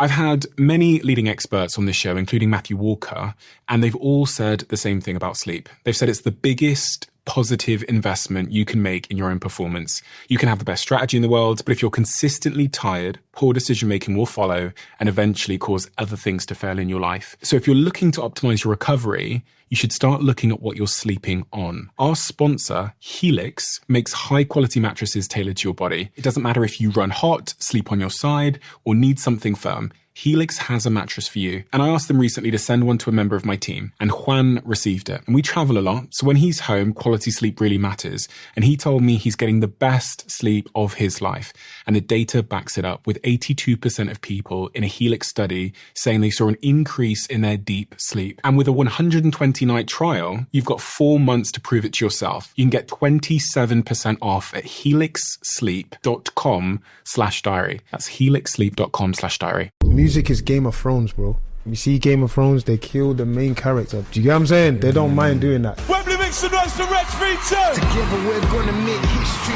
I've had many leading experts on this show, including Matthew Walker, and they've all said the same thing about sleep. They've said it's the biggest positive investment you can make in your own performance. You can have the best strategy in the world, but if you're consistently tired, poor decision-making will follow and eventually cause other things to fail in your life. So if you're looking to optimize your recovery, you should start looking at what you're sleeping on. Our sponsor, Helix, makes high-quality mattresses tailored to your body. It doesn't matter if you run hot, sleep on your side, or need something firm. Helix has a mattress for you. And I asked them recently to send one to a member of my team, and Juan received it. And we travel a lot, so when he's home, quality sleep really matters. And he told me he's getting the best sleep of his life. And the data backs it up, with 82% of people in a Helix study saying they saw an increase in their deep sleep. And with a 120-night trial, you've got 4 months to prove it to yourself. You can get 27% off at helixsleep.com/diary. That's helixsleep.com/diary. Music is Game of Thrones, bro. You see Game of Thrones, they kill the main character. Do you get what I'm saying? They don't mind doing that. Wembley makes some noise to Wretch V2. Together we're gonna make history.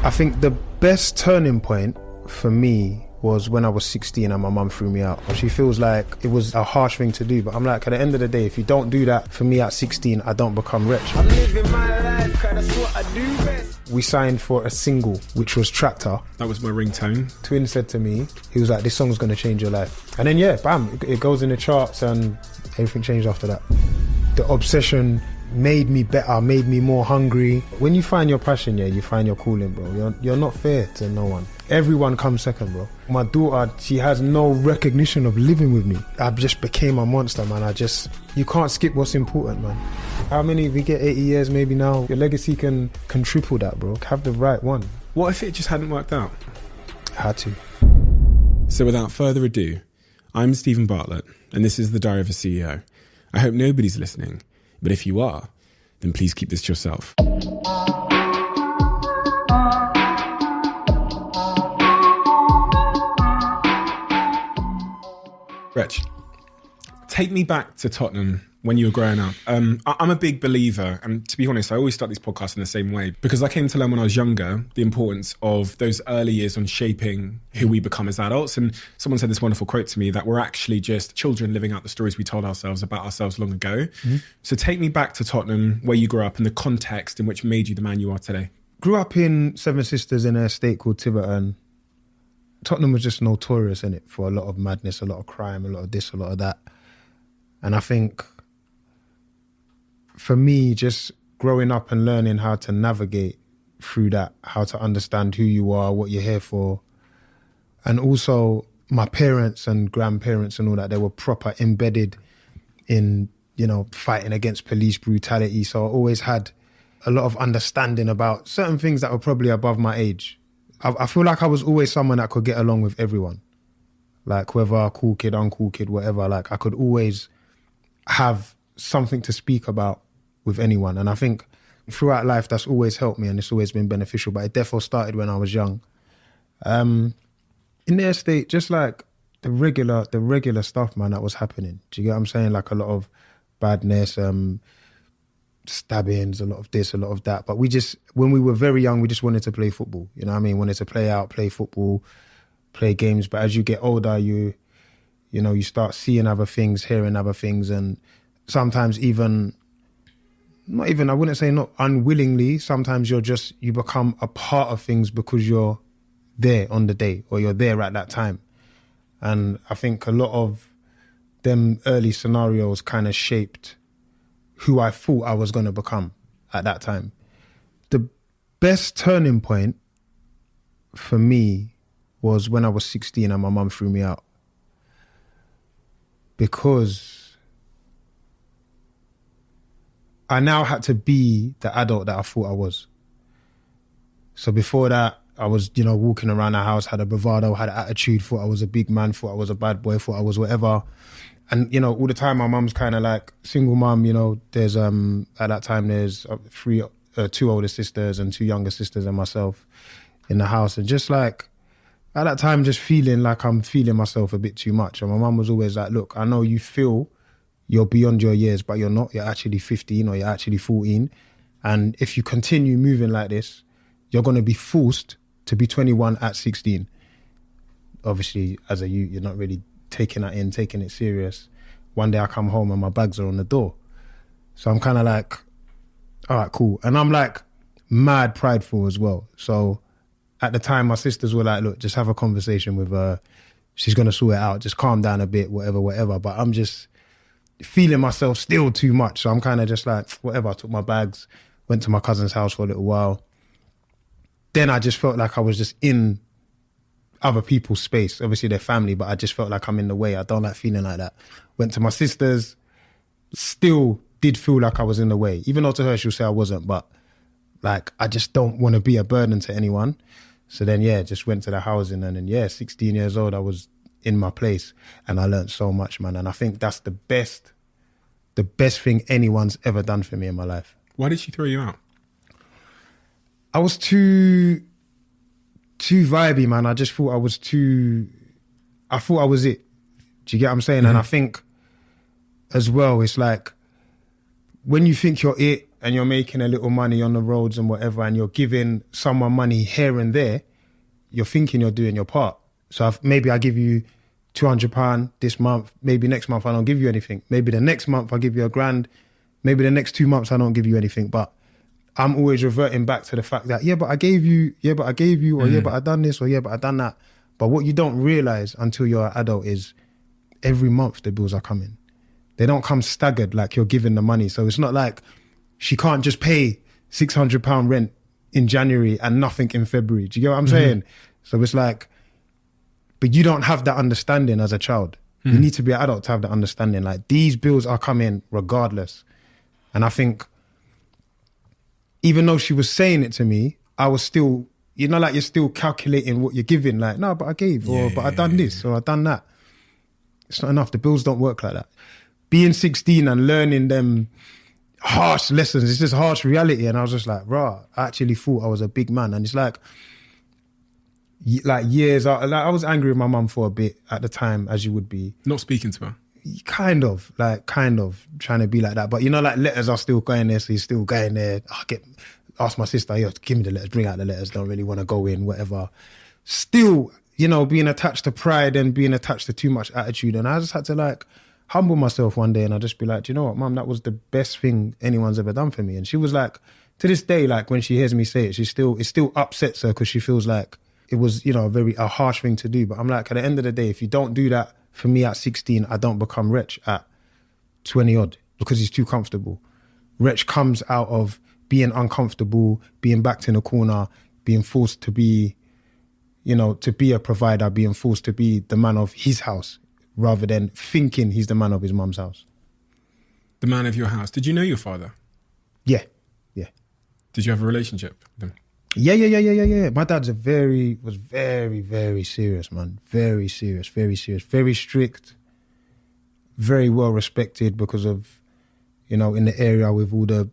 I think the best turning point for me was when I was 16 and my mum threw me out. She feels like it was a harsh thing to do, but I'm like, at the end of the day, if you don't do that for me at 16, I don't become rich. I'm living my life, cause that's what I do best. We signed for a single, which was Tractor. That was my ringtone. Twin said to me, he was like, this song's gonna change your life. And then yeah, bam, it goes in the charts and everything changed after that. The obsession made me better, made me more hungry. When you find your passion, yeah, you find your calling, bro. You're not fair to no one. Everyone comes second, bro. My daughter, she has no recognition of living with me. I just became a monster, man. You can't skip what's important, man. How many, we get 80 years maybe now, your legacy can triple that, bro. Have the right one. What if it just hadn't worked out? I had to. So without further ado, I'm Stephen Bartlett, and this is The Diary of a CEO. I hope nobody's listening, but if you are, then please keep this to yourself. Wretch, take me back to Tottenham when you were growing up. I'm a big believer, and to be honest, I always start these podcasts in the same way, because I came to learn when I was younger the importance of those early years on shaping who we become as adults. And someone said this wonderful quote to me, that we're actually just children living out the stories we told ourselves about ourselves long ago. Mm-hmm. So take me back to Tottenham, where you grew up, and the context in which made you the man you are today. Grew up in Seven Sisters in an estate called Tiverton. Tottenham was just notorious, innit, for a lot of madness, a lot of crime, a lot of this, a lot of that. And I think for me, just growing up and learning how to navigate through that, how to understand who you are, what you're here for. And also my parents and grandparents and all that, they were proper embedded in, fighting against police brutality. So I always had a lot of understanding about certain things that were probably above my age. I feel like I was always someone that could get along with everyone. Like whether cool kid, uncool kid, whatever, like I could always have something to speak about with anyone. And I think throughout life, that's always helped me and it's always been beneficial. But it definitely started when I was young. In the estate, just like the regular stuff, man, that was happening. Do you get what I'm saying? Like a lot of badness, stabbings, a lot of this, a lot of that. But when we were very young, we just wanted to play football. You know what I mean? Wanted to play out, play football, play games. But as you get older, you start seeing other things, hearing other things. And sometimes I wouldn't say not unwillingly, sometimes you become a part of things because you're there on the day or you're there at that time. And I think a lot of them early scenarios kind of shaped who I thought I was going to become at that time. The best turning point for me was when I was 16 and my mum threw me out. Because I now had to be the adult that I thought I was. So before that, I was, walking around the house, had a bravado, had an attitude, thought I was a big man, thought I was a bad boy, thought I was whatever. And, all the time my mum's kind of like single mum, there's, at that time there's two older sisters and 2 younger sisters and myself in the house. And just like, at that time, just feeling like I'm feeling myself a bit too much. And my mum was always like, look, I know you feel you're beyond your years, but you're not. You're actually 15 or you're actually 14. And if you continue moving like this, you're going to be forced to be 21 at 16. Obviously, as a youth, you're not really taking that in, taking it serious. One day I come home and my bags are on the door. So I'm kind of like, all right, cool. And I'm like mad prideful as well. So at the time, my sisters were like, look, just have a conversation with her. She's going to sort it out. Just calm down a bit, whatever. But I'm just feeling myself still too much. So I'm kind of just like, whatever. I took my bags, went to my cousin's house for a little while. Then I just felt like I was just in other people's space. Obviously, they're family, but I just felt like I'm in the way. I don't like feeling like that. Went to my sister's, still did feel like I was in the way. Even though to her, she'll say I wasn't, but like, I just don't want to be a burden to anyone. So then, just went to the housing, and then, 16 years old, I was in my place, and I learned so much, man. And I think that's the best thing anyone's ever done for me in my life. Why did she throw you out? I was too vibey, man. I just thought I was I thought I was it. Do you get what I'm saying? Mm-hmm. And I think as well, it's like when you think you're it and you're making a little money on the roads and whatever, and you're giving someone money here and there, you're thinking you're doing your part. So maybe I give you £200 this month. Maybe next month I don't give you anything. Maybe the next month I give you £1,000. Maybe the next 2 months I don't give you anything. But I'm always reverting back to the fact that, but I gave you, or but I done this, or but I done that. But what you don't realise until you're an adult is every month the bills are coming. They don't come staggered like you're giving the money. So it's not like she can't just pay £600 rent in January and nothing in February. Do you get what I'm saying? So it's like, but you don't have that understanding as a child. You need to be an adult to have that understanding. Like, these bills are coming regardless. And I think, even though she was saying it to me, I was still, like you're still calculating what you're giving. Like, no, but I gave, I done this, or I done that. It's not enough. The bills don't work like that. Being 16 and learning them harsh lessons, it's just harsh reality. And I was just like, I actually thought I was a big man. And it's like years out, like I was angry with my mum for a bit at the time, as you would be. Not speaking to her? Kind of trying to be like that. But like letters are still going there, so you're still going there. Ask my sister, give me the letters, bring out the letters, don't really want to go in, whatever. Still, being attached to pride and being attached to too much attitude. And I just had to like humble myself one day, and I just be like, do you know what, Mum, that was the best thing anyone's ever done for me. And she was like, to this day, like when she hears me say it, it still upsets her, because she feels like it was, a harsh thing to do. But I'm like, at the end of the day, if you don't do that for me at 16, I don't become Wretch at 20 odd, because he's too comfortable. Wretch comes out of being uncomfortable, being backed in a corner, being forced to be, to be a provider, being forced to be the man of his house, rather than thinking he's the man of his mum's house. The man of your house. Did you know your father? Yeah. Did you have a relationship with him? Yeah. My dad's was very, very serious, man. Very serious, very strict, very well respected because of, in the area with all the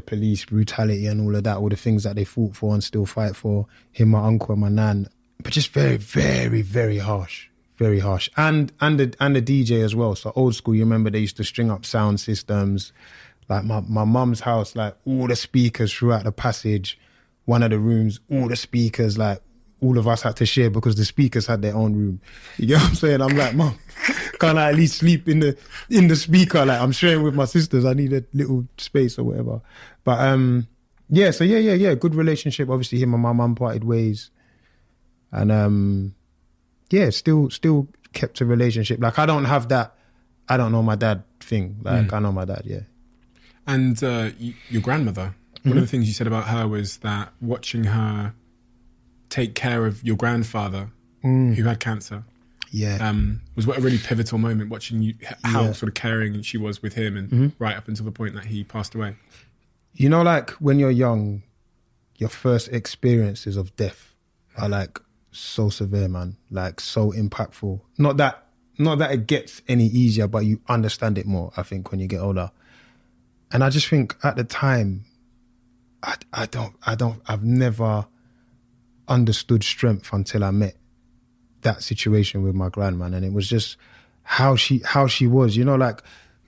police brutality and all of that, all the things that they fought for and still fight for, him, my uncle and my nan. But just very, very, very harsh. Very harsh. And the DJ as well. So old school, you remember they used to string up sound systems. Like my mum's house, like all the speakers throughout the passage, one of the rooms, all the speakers, like all of us had to share because the speakers had their own room. You get what I'm saying? I'm like, Mum, can't I at least sleep in the speaker? Like, I'm sharing with my sisters. I need a little space or whatever. But yeah. Good relationship. Obviously, him and my mum parted ways. And still kept a relationship. Like, I don't have that, I don't know my dad thing. Like, I know my dad, yeah. And your grandmother, one of the things you said about her was that watching her take care of your grandfather who had cancer was a really pivotal moment, watching you, how sort of caring she was with him, and right up until the point that he passed away. Like when you're young, your first experiences of death are like so severe, man, like so impactful. Not that it gets any easier, but you understand it more, I think, when you get older. And I just think at the time, I've never understood strength until I met that situation with my grandma. And it was just how she was, like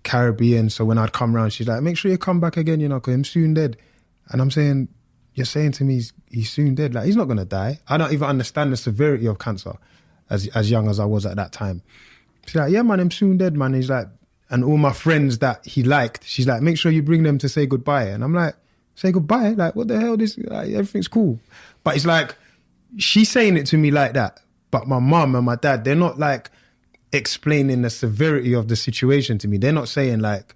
Caribbean. So when I'd come around, she's like, make sure you come back again, because I'm soon dead. And I'm saying, you're saying to me he's soon dead. Like, he's not going to die. I don't even understand the severity of cancer as young as I was at that time. She's like, yeah, man, I'm soon dead, man. He's like, and all my friends that he liked, she's like, make sure you bring them to say goodbye. And I'm like, say goodbye? Like, what the hell? Like, everything's cool. But it's like, she's saying it to me like that. But my mum and my dad, they're not like explaining the severity of the situation to me. They're not saying like,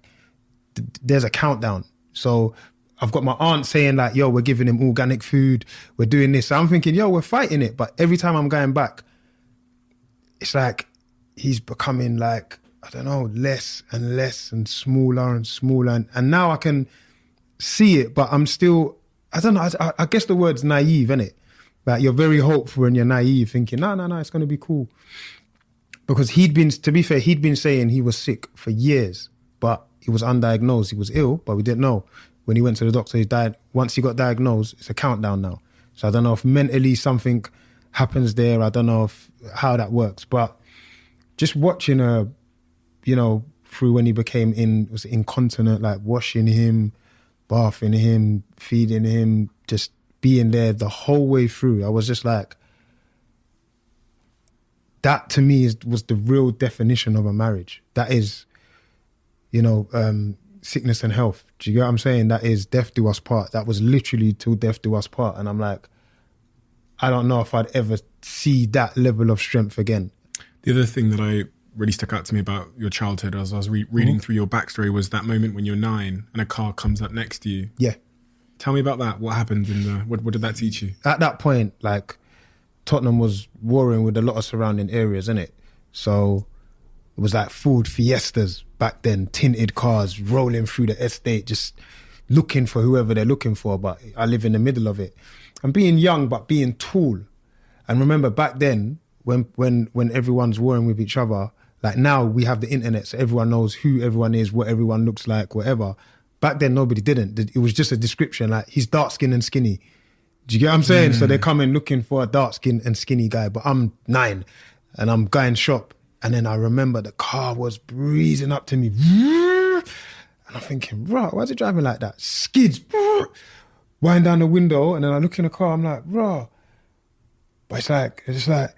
there's a countdown. So I've got my aunt saying like, yo, we're giving him organic food. We're doing this. So I'm thinking, yo, we're fighting it. But every time I'm going back, it's like, he's becoming like, I don't know, less and less and smaller and smaller. And now I can see it, but I'm still, I don't know, I guess the word's naive, innit? Like you're very hopeful and you're naive, thinking, no, it's going to be cool. Because to be fair, he'd been saying he was sick for years, but he was undiagnosed. He was ill, but we didn't know. When he went to the doctor, he died. Once he got diagnosed, it's a countdown now. So I don't know if mentally something happens there. I don't know how that works, but just watching her, you know, through when he became incontinent, like washing him, bathing him, feeding him, just being there the whole way through. I was just like, that to me was the real definition of a marriage. That is, you know, sickness and health. Do you get what I'm saying? That is death do us part. That was literally till death do us part. And I'm like, I don't know if I'd ever see that level of strength again. The other thing that I really stuck out to me about your childhood as I was reading through your backstory was that moment when you're 9 and a car comes up next to you. Yeah. Tell me about that. What happened what did that teach you? At that point, like, Tottenham was warring with a lot of surrounding areas, innit? So it was like Ford Fiestas back then, tinted cars rolling through the estate, just looking for whoever they're looking for. But I live in the middle of it. And being young, but being tall. And remember back then, when everyone's warring with each other, like now we have the internet, so everyone knows who everyone is, what everyone looks like, whatever. Back then, nobody didn't. It was just a description, like he's dark skinned and skinny. Do you get what I'm saying? So they come in looking for a dark skinned and skinny guy, but I'm 9 and I'm going shop. And then I remember the car was breezing up to me. And I'm thinking, bro, why is it driving like that? Skids, wind down the window. And then I look in the car, I'm like, bro. But it's just like,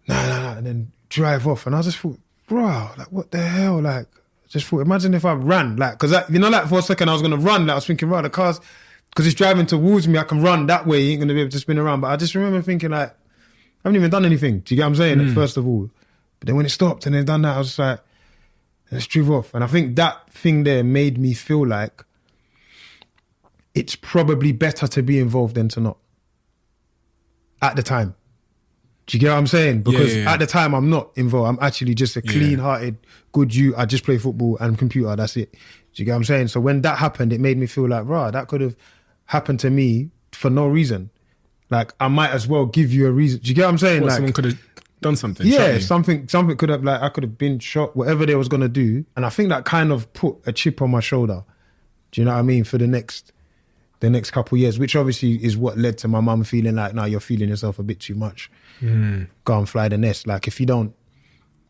nah. And then drive off. And I just thought, bro, like, what the hell? Like, I just thought, imagine if I ran. Like, because, you know, like for a second I was going to run. Like, I was thinking, bro, the car's, because it's driving towards me, I can run that way. He ain't going to be able to spin around. But I just remember thinking, like, I haven't even done anything. Do you get what I'm saying? Like, first of all. But then when it stopped and then done that, I was just like, let's drive off. And I think that thing there made me feel like it's probably better to be involved than to not. At the time. Do you get what I'm saying? Because at the time I'm not involved. I'm actually just a clean-hearted, good youth. I just play football and computer, that's it. Do you get what I'm saying? So when that happened, it made me feel like, rah, that could have happened to me for no reason. Like, I might as well give you a reason. Do you get what I'm saying? Well, like, someone could have done something. Yeah, something could have, like, I could have been shot, whatever they was going to do. And I think that kind of put a chip on my shoulder. Do you know what I mean? For the next couple of years, which obviously is what led to my mum feeling like, nah, you're feeling yourself a bit too much. Go and fly the nest. Like, if you don't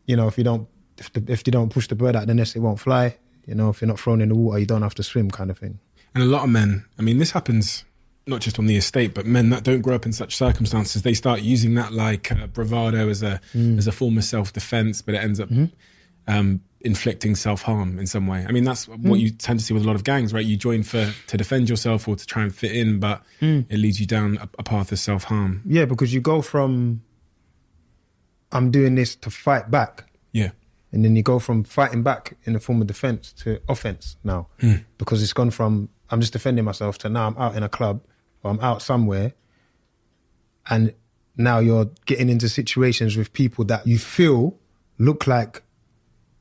push the bird out the nest, it won't fly. You know, if you're not thrown in the water, you don't have to swim, kind of thing. And a lot of men, I mean, this happens not just on the estate, but men that don't grow up in such circumstances, they start using that like bravado as a form of self-defense, but it ends up inflicting self-harm in some way. I mean, that's what you tend to see with a lot of gangs, right? You join to defend yourself or to try and fit in, but it leads you down a path of self-harm. Yeah, because you go from, I'm doing this to fight back. Yeah. And then you go from fighting back in the form of defense to offense now. Because it's gone from, I'm just defending myself to now I'm out in a club or I'm out somewhere, and now you're getting into situations with people that you feel look like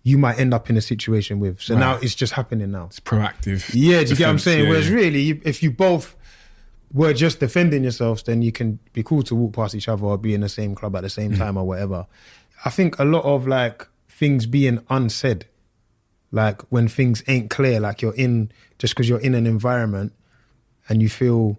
you might end up in a situation with. So now it's just happening now. It's proactive. Yeah, do you get what I'm saying? Whereas really, if you both were just defending yourselves, then you can be cool to walk past each other or be in the same club at the same time or whatever. I think a lot of like things being unsaid, like when things ain't clear, like just because you're in an environment and you feel,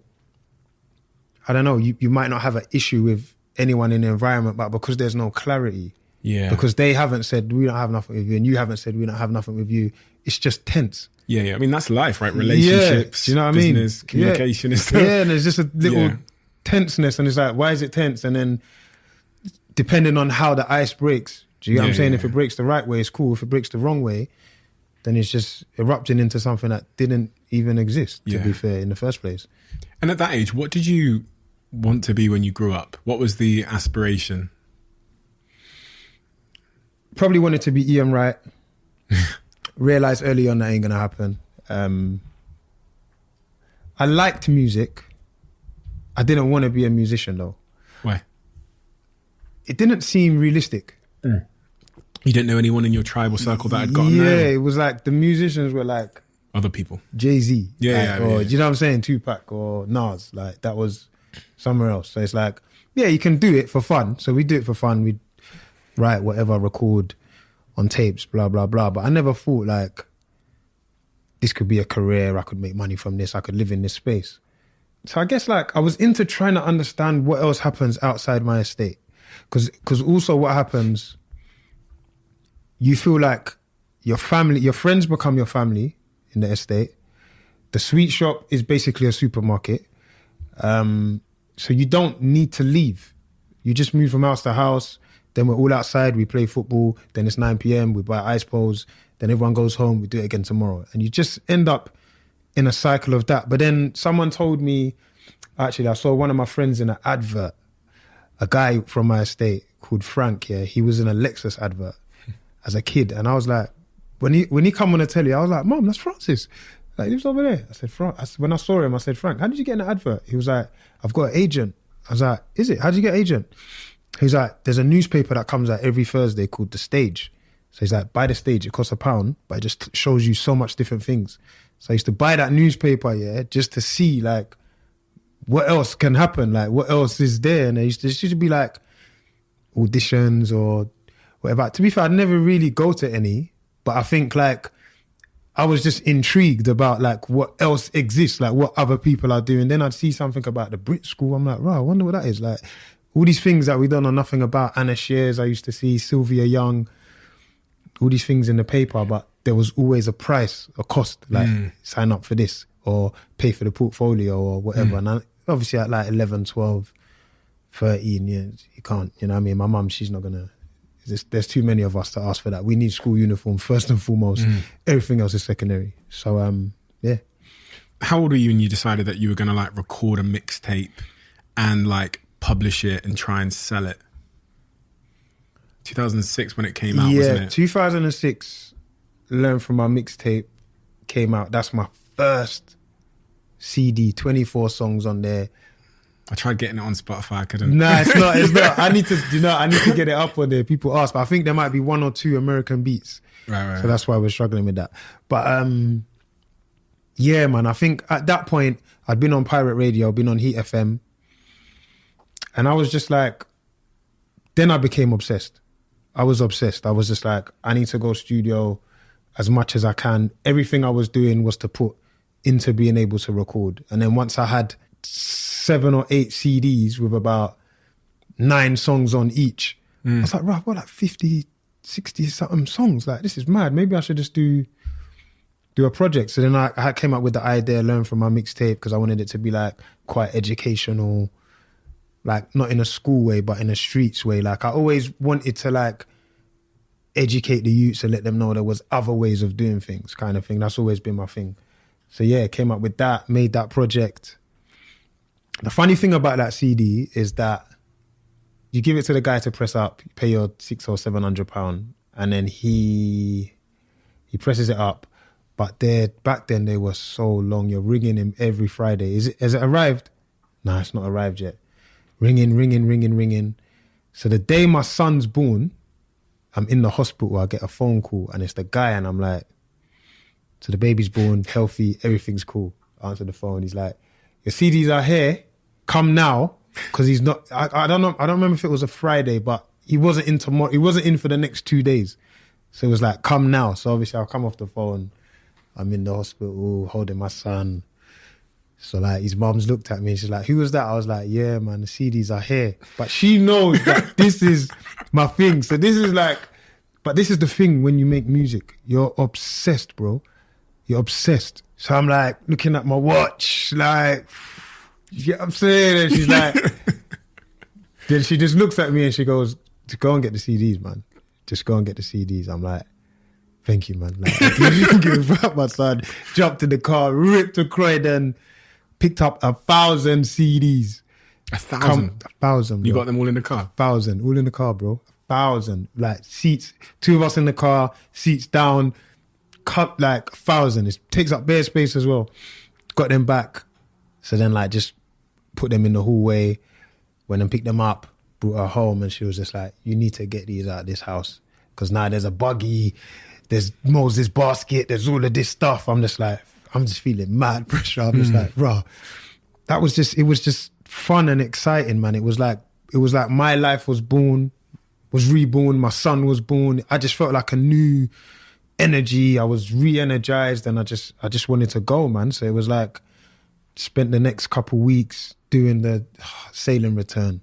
I don't know, you might not have an issue with anyone in the environment, but because there's no clarity, because they haven't said we don't have nothing with you and you haven't said we don't have nothing with you, it's just tense. I mean, that's life, right? Relationships, you know what business, I mean? Communication is stuff. And there's just a little tenseness, and it's like, why is it tense? And then depending on how the ice breaks, Do you get what I'm saying? Yeah. If it breaks the right way, it's cool. If it breaks the wrong way, then it's just erupting into something that didn't even exist, to be fair, in the first place. And at that age, what did you want to be when you grew up? What was the aspiration? Probably wanted to be Ian Wright. Realised early on that ain't going to happen. I liked music. I didn't want to be a musician though. Why? It didn't seem realistic. You didn't know anyone in your tribal circle that had gotten Yeah, there? it was like the musicians were like Other people. Jay-Z. Or, yeah. you know what I'm saying? Tupac or Nas. Like, that was somewhere else. So it's like, yeah, you can do it for fun. So we do it for fun. We write whatever, record on tapes, blah, blah, blah. But I never thought like, this could be a career. I could make money from this. I could live in this space. So I guess like I was into trying to understand what else happens outside my estate. Because also what happens, you feel like your family, your friends become your family in the estate. The sweet shop is basically a supermarket. So you don't need to leave. You just move from house to house. Then we're all outside, we play football. Then it's 9 p.m, we buy ice poles. Then everyone goes home, we do it again tomorrow. And you just end up in a cycle of that. But then someone told me, actually, I saw one of my friends in an advert, a guy from my estate called Frank, he was in a Lexus advert as a kid. And I was like, when he come on the telly, I was like, Mom, that's Francis. Like, he lives over there. I said, Frank. When I saw him, I said, Frank, how did you get in an advert? He was like, I've got an agent. I was like, is it? How did you get an agent? He's like, there's a newspaper that comes out every Thursday called The Stage. So he's like, buy The Stage, it costs £1, but it just shows you so much different things. So I used to buy that newspaper, just to see like, what else can happen? Like, what else is there? And there used to be like auditions or whatever. To be fair, I'd never really go to any, but I think like, I was just intrigued about like what else exists, like what other people are doing. Then I'd see something about the Brit School. I'm like, right, I wonder what that is. Like all these things that we don't know nothing about. Anna Shears, I used to see Sylvia Young, all these things in the paper, but there was always a price, a cost, like sign up for this or pay for the portfolio or whatever. And I, obviously at like 11, 12, 13 years, you can't, you know what I mean? My mum, she's not going to, there's too many of us to ask for that. We need school uniform first and foremost. Everything else is secondary. So, yeah. How old were you when you decided that you were going to like record a mixtape and like publish it and try and sell it? 2006 when it came out, wasn't it? 2006, Learn From My Mixtape came out. That's my first CD, 24 songs on there. I tried getting it on Spotify, I couldn't. Nah, it's not. I need to get it up on there. People ask, but I think there might be 1 or 2 American beats. Right. So that's why we're struggling with that. But yeah, man, I think at that point, I'd been on pirate radio, been on Heat FM. And I was just like, then I became obsessed. I was obsessed. I was just like, I need to go studio as much as I can. Everything I was doing was to put into being able to record. And then once I had 7 or 8 CDs with about 9 songs on each, I was like, right, I've got like 50, 60 something songs. Like, this is mad. Maybe I should just do a project. So then I came up with the idea, Learn From My Mixtape, because I wanted it to be like quite educational, like not in a school way, but in a streets way. Like I always wanted to like educate the youths and let them know there was other ways of doing things, kind of thing. That's always been my thing. So yeah, came up with that, made that project. The funny thing about that CD is that you give it to the guy to press up, you pay your £600 or £700, and then he presses it up. But back then they were so long. You're ringing him every Friday. Has it arrived? No, it's not arrived yet. Ringing. So the day my son's born, I'm in the hospital, I get a phone call and it's the guy and I'm like, so the baby's born, healthy, everything's cool. I answer the phone, he's like, your CDs are here, come now. Because he's not, I don't know, I don't remember if it was a Friday, but he wasn't in tomorrow, he wasn't in for the next 2 days. So it was like, come now. So obviously I'll come off the phone, I'm in the hospital holding my son. So like his mom's looked at me and she's like, who was that? I was like, yeah, man, the CDs are here. But she knows that this is my thing. So this is like, but this is the thing when you make music. You're obsessed, bro. You're obsessed. So I'm like looking at my watch, like, you get what I'm saying? And she's like, then she just looks at me and she goes, to go and get the CDs, man. just go and get the CDs. I'm like, thank you, man. Like, I give up my son. Jumped in the car, ripped to Croydon, picked up 1,000 CDs. 1,000? 1,000, bro. You got them all in the car? 1,000, all in the car, bro. 1,000. Like, seats, 2 of us in the car, seats down, cut like 1,000. It takes up bare space as well. Got them back. So then, like, just put them in the hallway, went and picked them up, brought her home, and she was just like, you need to get these out of this house. Because now there's a buggy, there's Moses basket, there's all of this stuff. I'm just like, I'm just feeling mad pressure. I'm just like, bro, it was just fun and exciting, man. It was like my life was reborn, my son was born. I just felt like a new energy. I was re-energized, and I just wanted to go, man. So it was like, spent the next couple weeks doing the sailing return.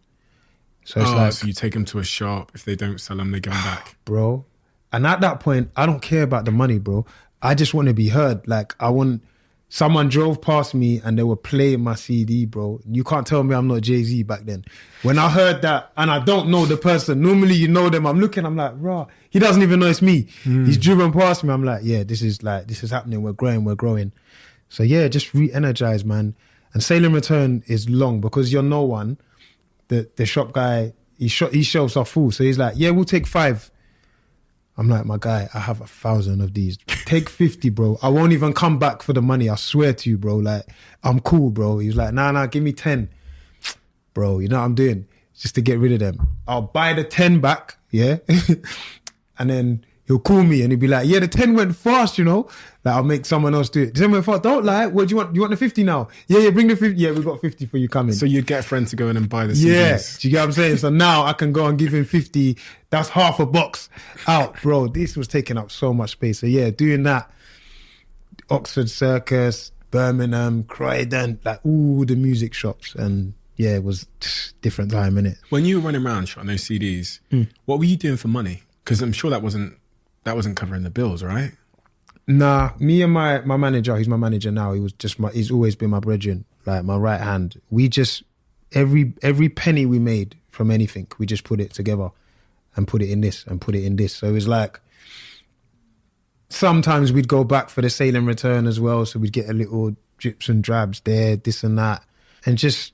So it's like, so you take them to a shop. If they don't sell them, they go back, bro. And at that point, I don't care about the money, bro. I just want to be heard. Like, someone drove past me and they were playing my CD, bro. You can't tell me I'm not Jay-Z back then. When I heard that, and I don't know the person, normally you know them, I'm like, rah, he doesn't even know it's me. He's driven past me. I'm like, yeah, this is happening. We're growing. So yeah, just re-energize, man. And sailing return is long because you're no one. The shop guy, his shelves are full. So he's like, yeah, we'll take 5. I'm like, my guy, I have 1,000 of these. Take 50, bro. I won't even come back for the money. I swear to you, bro. Like, I'm cool, bro. He was like, nah, give me 10. Bro, you know what I'm doing? Just to get rid of them. I'll buy the 10 back, yeah? And then he'll call me and he'll be like, yeah, the 10 went fast, you know? Like, I'll make someone else do it. The 10 went fast. Don't lie. What do you want? You want the 50 now? Yeah, bring the 50. Yeah, we got 50 for you coming. So you'd get a friend to go in and buy the CDs. Yeah, do you get what I'm saying? So now I can go and give him 50. That's half a box out, bro. This was taking up so much space. So yeah, doing that. Oxford Circus, Birmingham, Croydon, like all the music shops. And yeah, it was different time, innit? When you were running around shotting those CDs, what were you doing for money? Because I'm sure that wasn't covering the bills, right? Nah, me and my manager, he's my manager now. He's always been my brethren, like my right hand. We just, every penny we made from anything, we just put it together and put it in this and put it in this. So it was like, sometimes we'd go back for the sailing return as well. So we'd get a little drips and drabs there, this and that. And just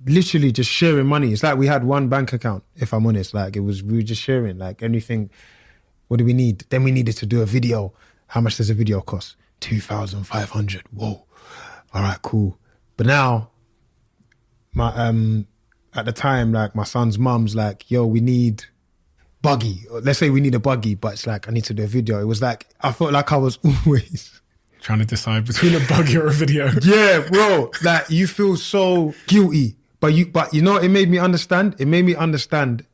literally just sharing money. It's like we had one bank account, if I'm honest. Like we were just sharing, like anything. What do we need? Then we needed to do a video. How much does a video cost? 2,500. Whoa. All right, cool. But now, at the time, like my son's mum's like, yo, we need buggy. Let's say we need a buggy, but it's like, I need to do a video. It was like, I felt like I was always trying to decide between a buggy or a video. Yeah, bro. Like you feel so guilty, but you know, it made me understand. It made me understand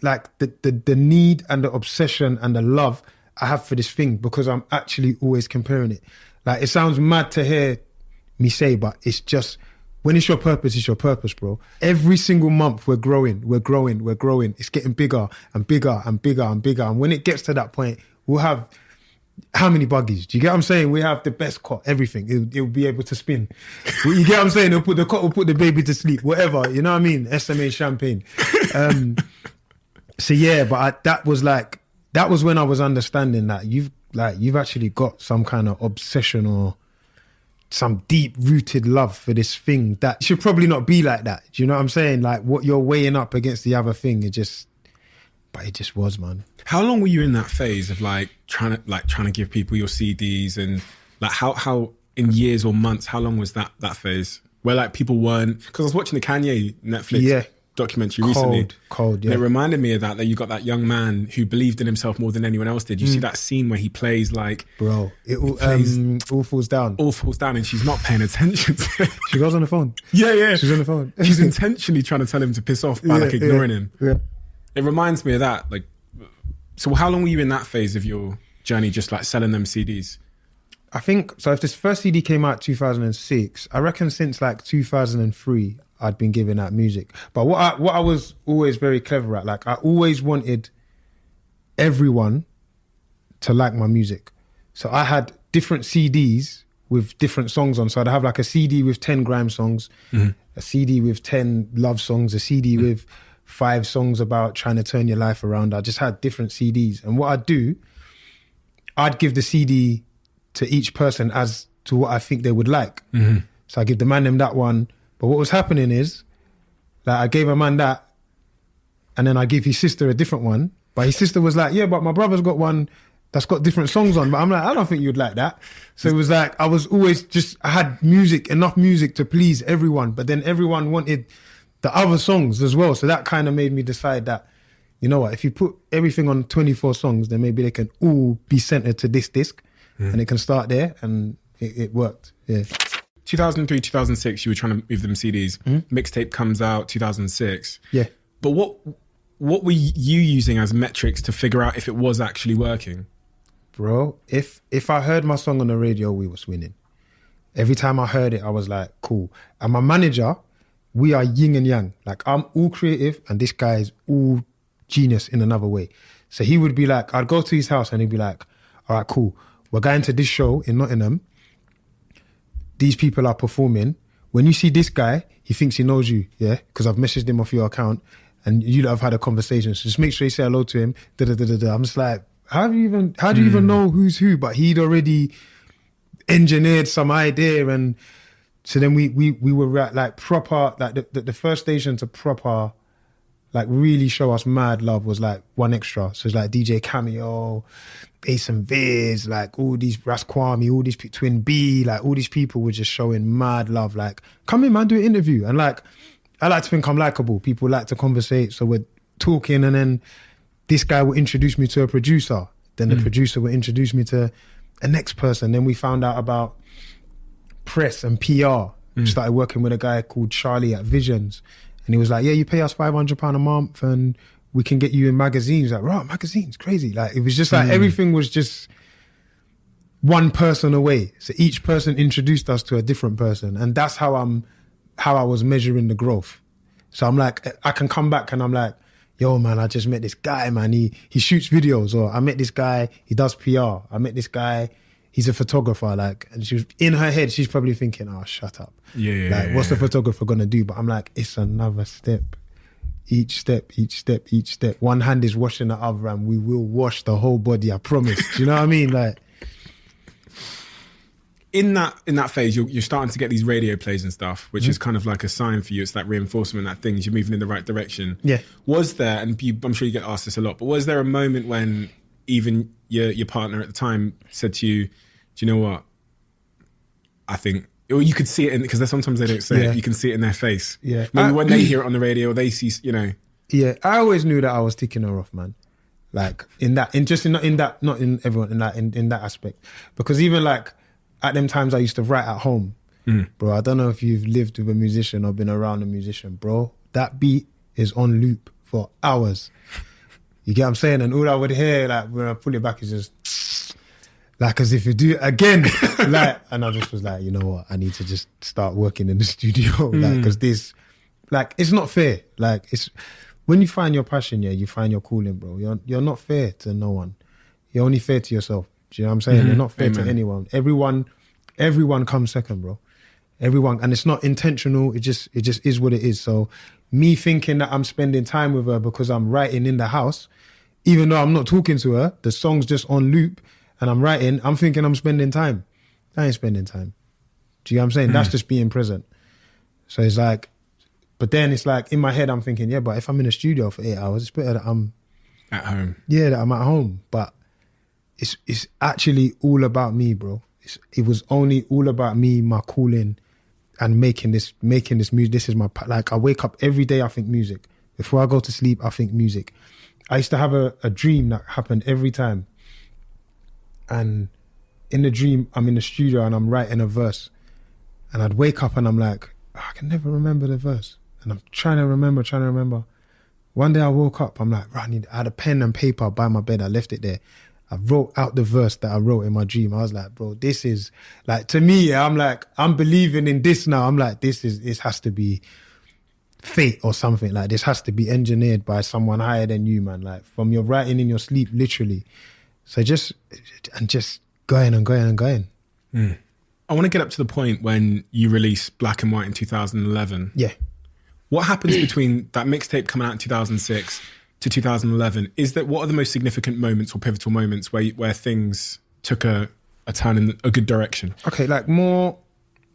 like the need and the obsession and the love I have for this thing, because I'm actually always comparing it. Like, it sounds mad to hear me say, but it's just, when it's your purpose, bro. Every single month we're growing. It's getting bigger and bigger and bigger and bigger. And when it gets to that point, we'll have how many buggies? Do you get what I'm saying? We have the best cot, everything. It'll be able to spin. You get what I'm saying? We'll put the baby to sleep, whatever. You know what I mean? SMA champagne. So yeah, but that was when I was understanding that you've actually got some kind of obsession or some deep-rooted love for this thing that should probably not be like that. Do you know what I'm saying? Like, what you're weighing up against the other thing, it just was, man. How long were you in that phase of trying to give people your CDs, and like how in years or months, how long was that phase where like people weren't, because I was watching the Kanye Netflix documentary recently. Cold, yeah. And it reminded me of that you got that young man who believed in himself more than anyone else did. You see that scene where he plays like... Bro, it all falls down. All falls down and she's not paying attention to it. She goes on the phone. Yeah. She's on the phone. She's intentionally trying to tell him to piss off by ignoring him. Yeah. It reminds me of that. Like, so how long were you in that phase of your journey, just like selling them CDs? I think, so if this first CD came out 2006, I reckon since like 2003, I'd been giving out music. But what I was always very clever at, like I always wanted everyone to like my music. So I had different CDs with different songs on. So I'd have like a CD with 10 grime songs, a CD with 10 love songs, a CD with 5 songs about trying to turn your life around. I just had different CDs. And what I'd do, I'd give the CD to each person as to what I think they would like. Mm-hmm. So I give the man them that one. But what was happening is that I gave a man that, and then I gave his sister a different one. But his sister was like, yeah, but my brother's got one that's got different songs on. But I'm like, I don't think you'd like that. So it was like, I was always just, I had enough music to please everyone. But then everyone wanted the other songs as well. So that kind of made me decide that, you know what, if you put everything on 24 songs, then maybe they can all be centered to this disc and it can start there. And it worked. Yeah. 2003, 2006, you were trying to move them CDs. Mixtape comes out 2006. Yeah. But what were you using as metrics to figure out if it was actually working? Bro, if I heard my song on the radio, we was winning. Every time I heard it, I was like, cool. And my manager, we are yin and yang. Like, I'm all creative and this guy is all genius in another way. So he would be like, I'd go to his house and he'd be like, all right, cool. We're going to this show in Nottingham. These people are performing. When you see this guy, he thinks he knows you, yeah? Because I've messaged him off your account and you lot have had a conversation. So just make sure you say hello to him. I'm just like, how do you even know who's who? But he'd already engineered some idea. And so then we were at like proper, like the first station to proper, like really show us mad love was like One Extra. So it's like DJ Cameo, Ace and Viz, like all these Rasquami, all these Twin B, like all these people were just showing mad love. Like, come in, man, do an interview. And like, I like to think I'm likable. People like to conversate. So we're talking and then this guy will introduce me to a producer. Then the producer will introduce me to a next person. Then we found out about press and PR. Started working with a guy called Charlie at Visions. And he was like, yeah, you pay us £500 a month and we can get you in magazines. Like, right, magazines, crazy. Like, it was just like everything was just one person away. So each person introduced us to a different person. And that's how I was measuring the growth. So I'm like, I can come back and I'm like, yo, man, I just met this guy, man. He shoots videos. Or I met this guy, he does PR. I met this guy, he's a photographer. Like, and she was in her head, she's probably thinking, oh, shut up. Yeah. What's the photographer gonna do? But I'm like, it's another step. Each step. One hand is washing the other and we will wash the whole body, I promise. Do you know what I mean? Like, in that phase, you're starting to get these radio plays and stuff, which is kind of like a sign for you. It's that reinforcement, that things, you're moving in the right direction. Yeah. Was there, and I'm sure you get asked this a lot, but was there a moment when even your partner at the time said to you, do you know what? I think, or you could see it because sometimes they don't say it, you can see it in their face. Yeah. Maybe when they hear it on the radio, they see, you know. Yeah, I always knew that I was ticking her off, man. Like not in everyone, in that aspect. Because even like at them times I used to write at home, bro. I don't know if you've lived with a musician or been around a musician, bro. That beat is on loop for hours. You get what I'm saying? And all I would hear, like when I pull it back, is just like as if you do it again. Like, and I just was like, you know what? I need to just start working in the studio. Like, because this, like, it's not fair. Like, it's when you find your passion, you find your calling, bro. You're not fair to no one. You're only fair to yourself. Do you know what I'm saying? You're not fair to anyone. Everyone comes second, bro. Everyone, and it's not intentional. It just is what it is. So me thinking that I'm spending time with her because I'm writing in the house, even though I'm not talking to her, the song's just on loop and I'm writing, I'm thinking I'm spending time. I ain't spending time. Do you know what I'm saying? That's just being present. So it's like, but then it's like in my head, I'm thinking, yeah, but if I'm in a studio for 8 hours, it's better that I'm at home. Yeah, that I'm at home. But it's actually all about me, bro. It was only all about me, my calling, and making this music. This is my, like, I wake up every day, I think music. Before I go to sleep, I think music. I used to have a dream that happened every time. And in the dream, I'm in the studio and I'm writing a verse. And I'd wake up and I'm like, oh, I can never remember the verse. And I'm trying to remember. One day I woke up, I'm like, right, I had a pen and paper by my bed. I left it there. I wrote out the verse that I wrote in my dream. I was like, bro, this is like, to me, I'm like, I'm believing in this now. I'm like, this has to be fate or something. Like, this has to be engineered by someone higher than you, man. Like, from your writing in your sleep, literally. So just going and going. I want to get up to the point when you released Black and White in 2011. Yeah. What happens between that mixtape coming out in 2006 to 2011? What are the most significant moments or pivotal moments where things took a turn in a good direction? Okay, like more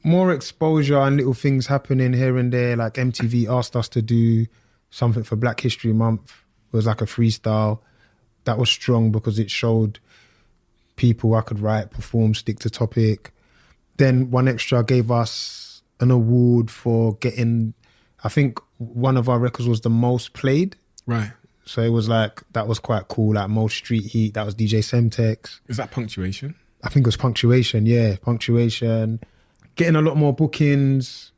exposure and little things happening here and there. Like MTV asked us to do something for Black History Month. It was like a freestyle. That was strong because it showed people I could write, perform, stick to topic. Then One Extra gave us an award for getting, I think one of our records was the most played. Right. So it was like, that was quite cool. Like most street heat, that was DJ Semtex. Is that Punctuation? I think it was Punctuation, yeah. Punctuation. Getting a lot more bookings.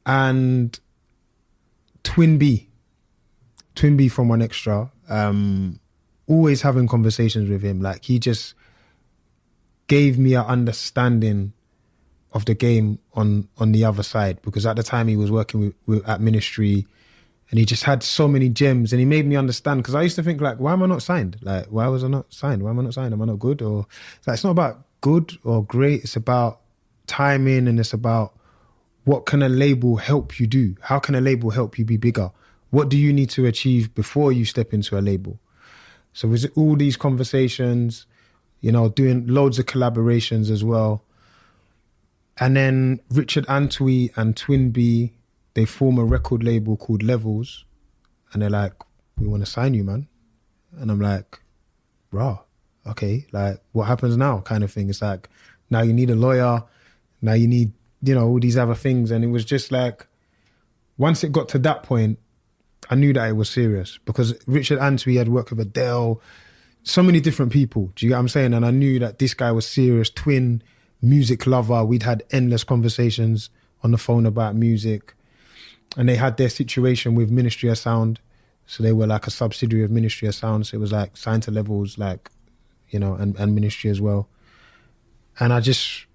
And Twin B from One Extra. Always having conversations with him. Like he just gave me an understanding of the game on the other side, because at the time he was working at Ministry, and he just had so many gems, and he made me understand, because I used to think like, why am I not signed? Like, why was I not signed? Why am I not signed? Am I not good? Or it's not about good or great. It's about timing, and it's about what can a label help you do? How can a label help you be bigger? What do you need to achieve before you step into a label? So with all these conversations, you know, doing loads of collaborations as well. And then Richard Antwi and Twin B, they form a record label called Levels. And they're like, we want to sign you, man. And I'm like, rah, okay. Like, what happens now kind of thing. It's like, now you need a lawyer. Now you need, you know, all these other things. And it was just like, once it got to that point, I knew that it was serious, because Richard Antwi had worked with Adele, so many different people. Do you get what I'm saying? And I knew that this guy was serious. Twin, music lover. We'd had endless conversations on the phone about music. And they had their situation with Ministry of Sound. So they were like a subsidiary of Ministry of Sound. So it was like signed to Levels, like, you know, and Ministry as well. And I just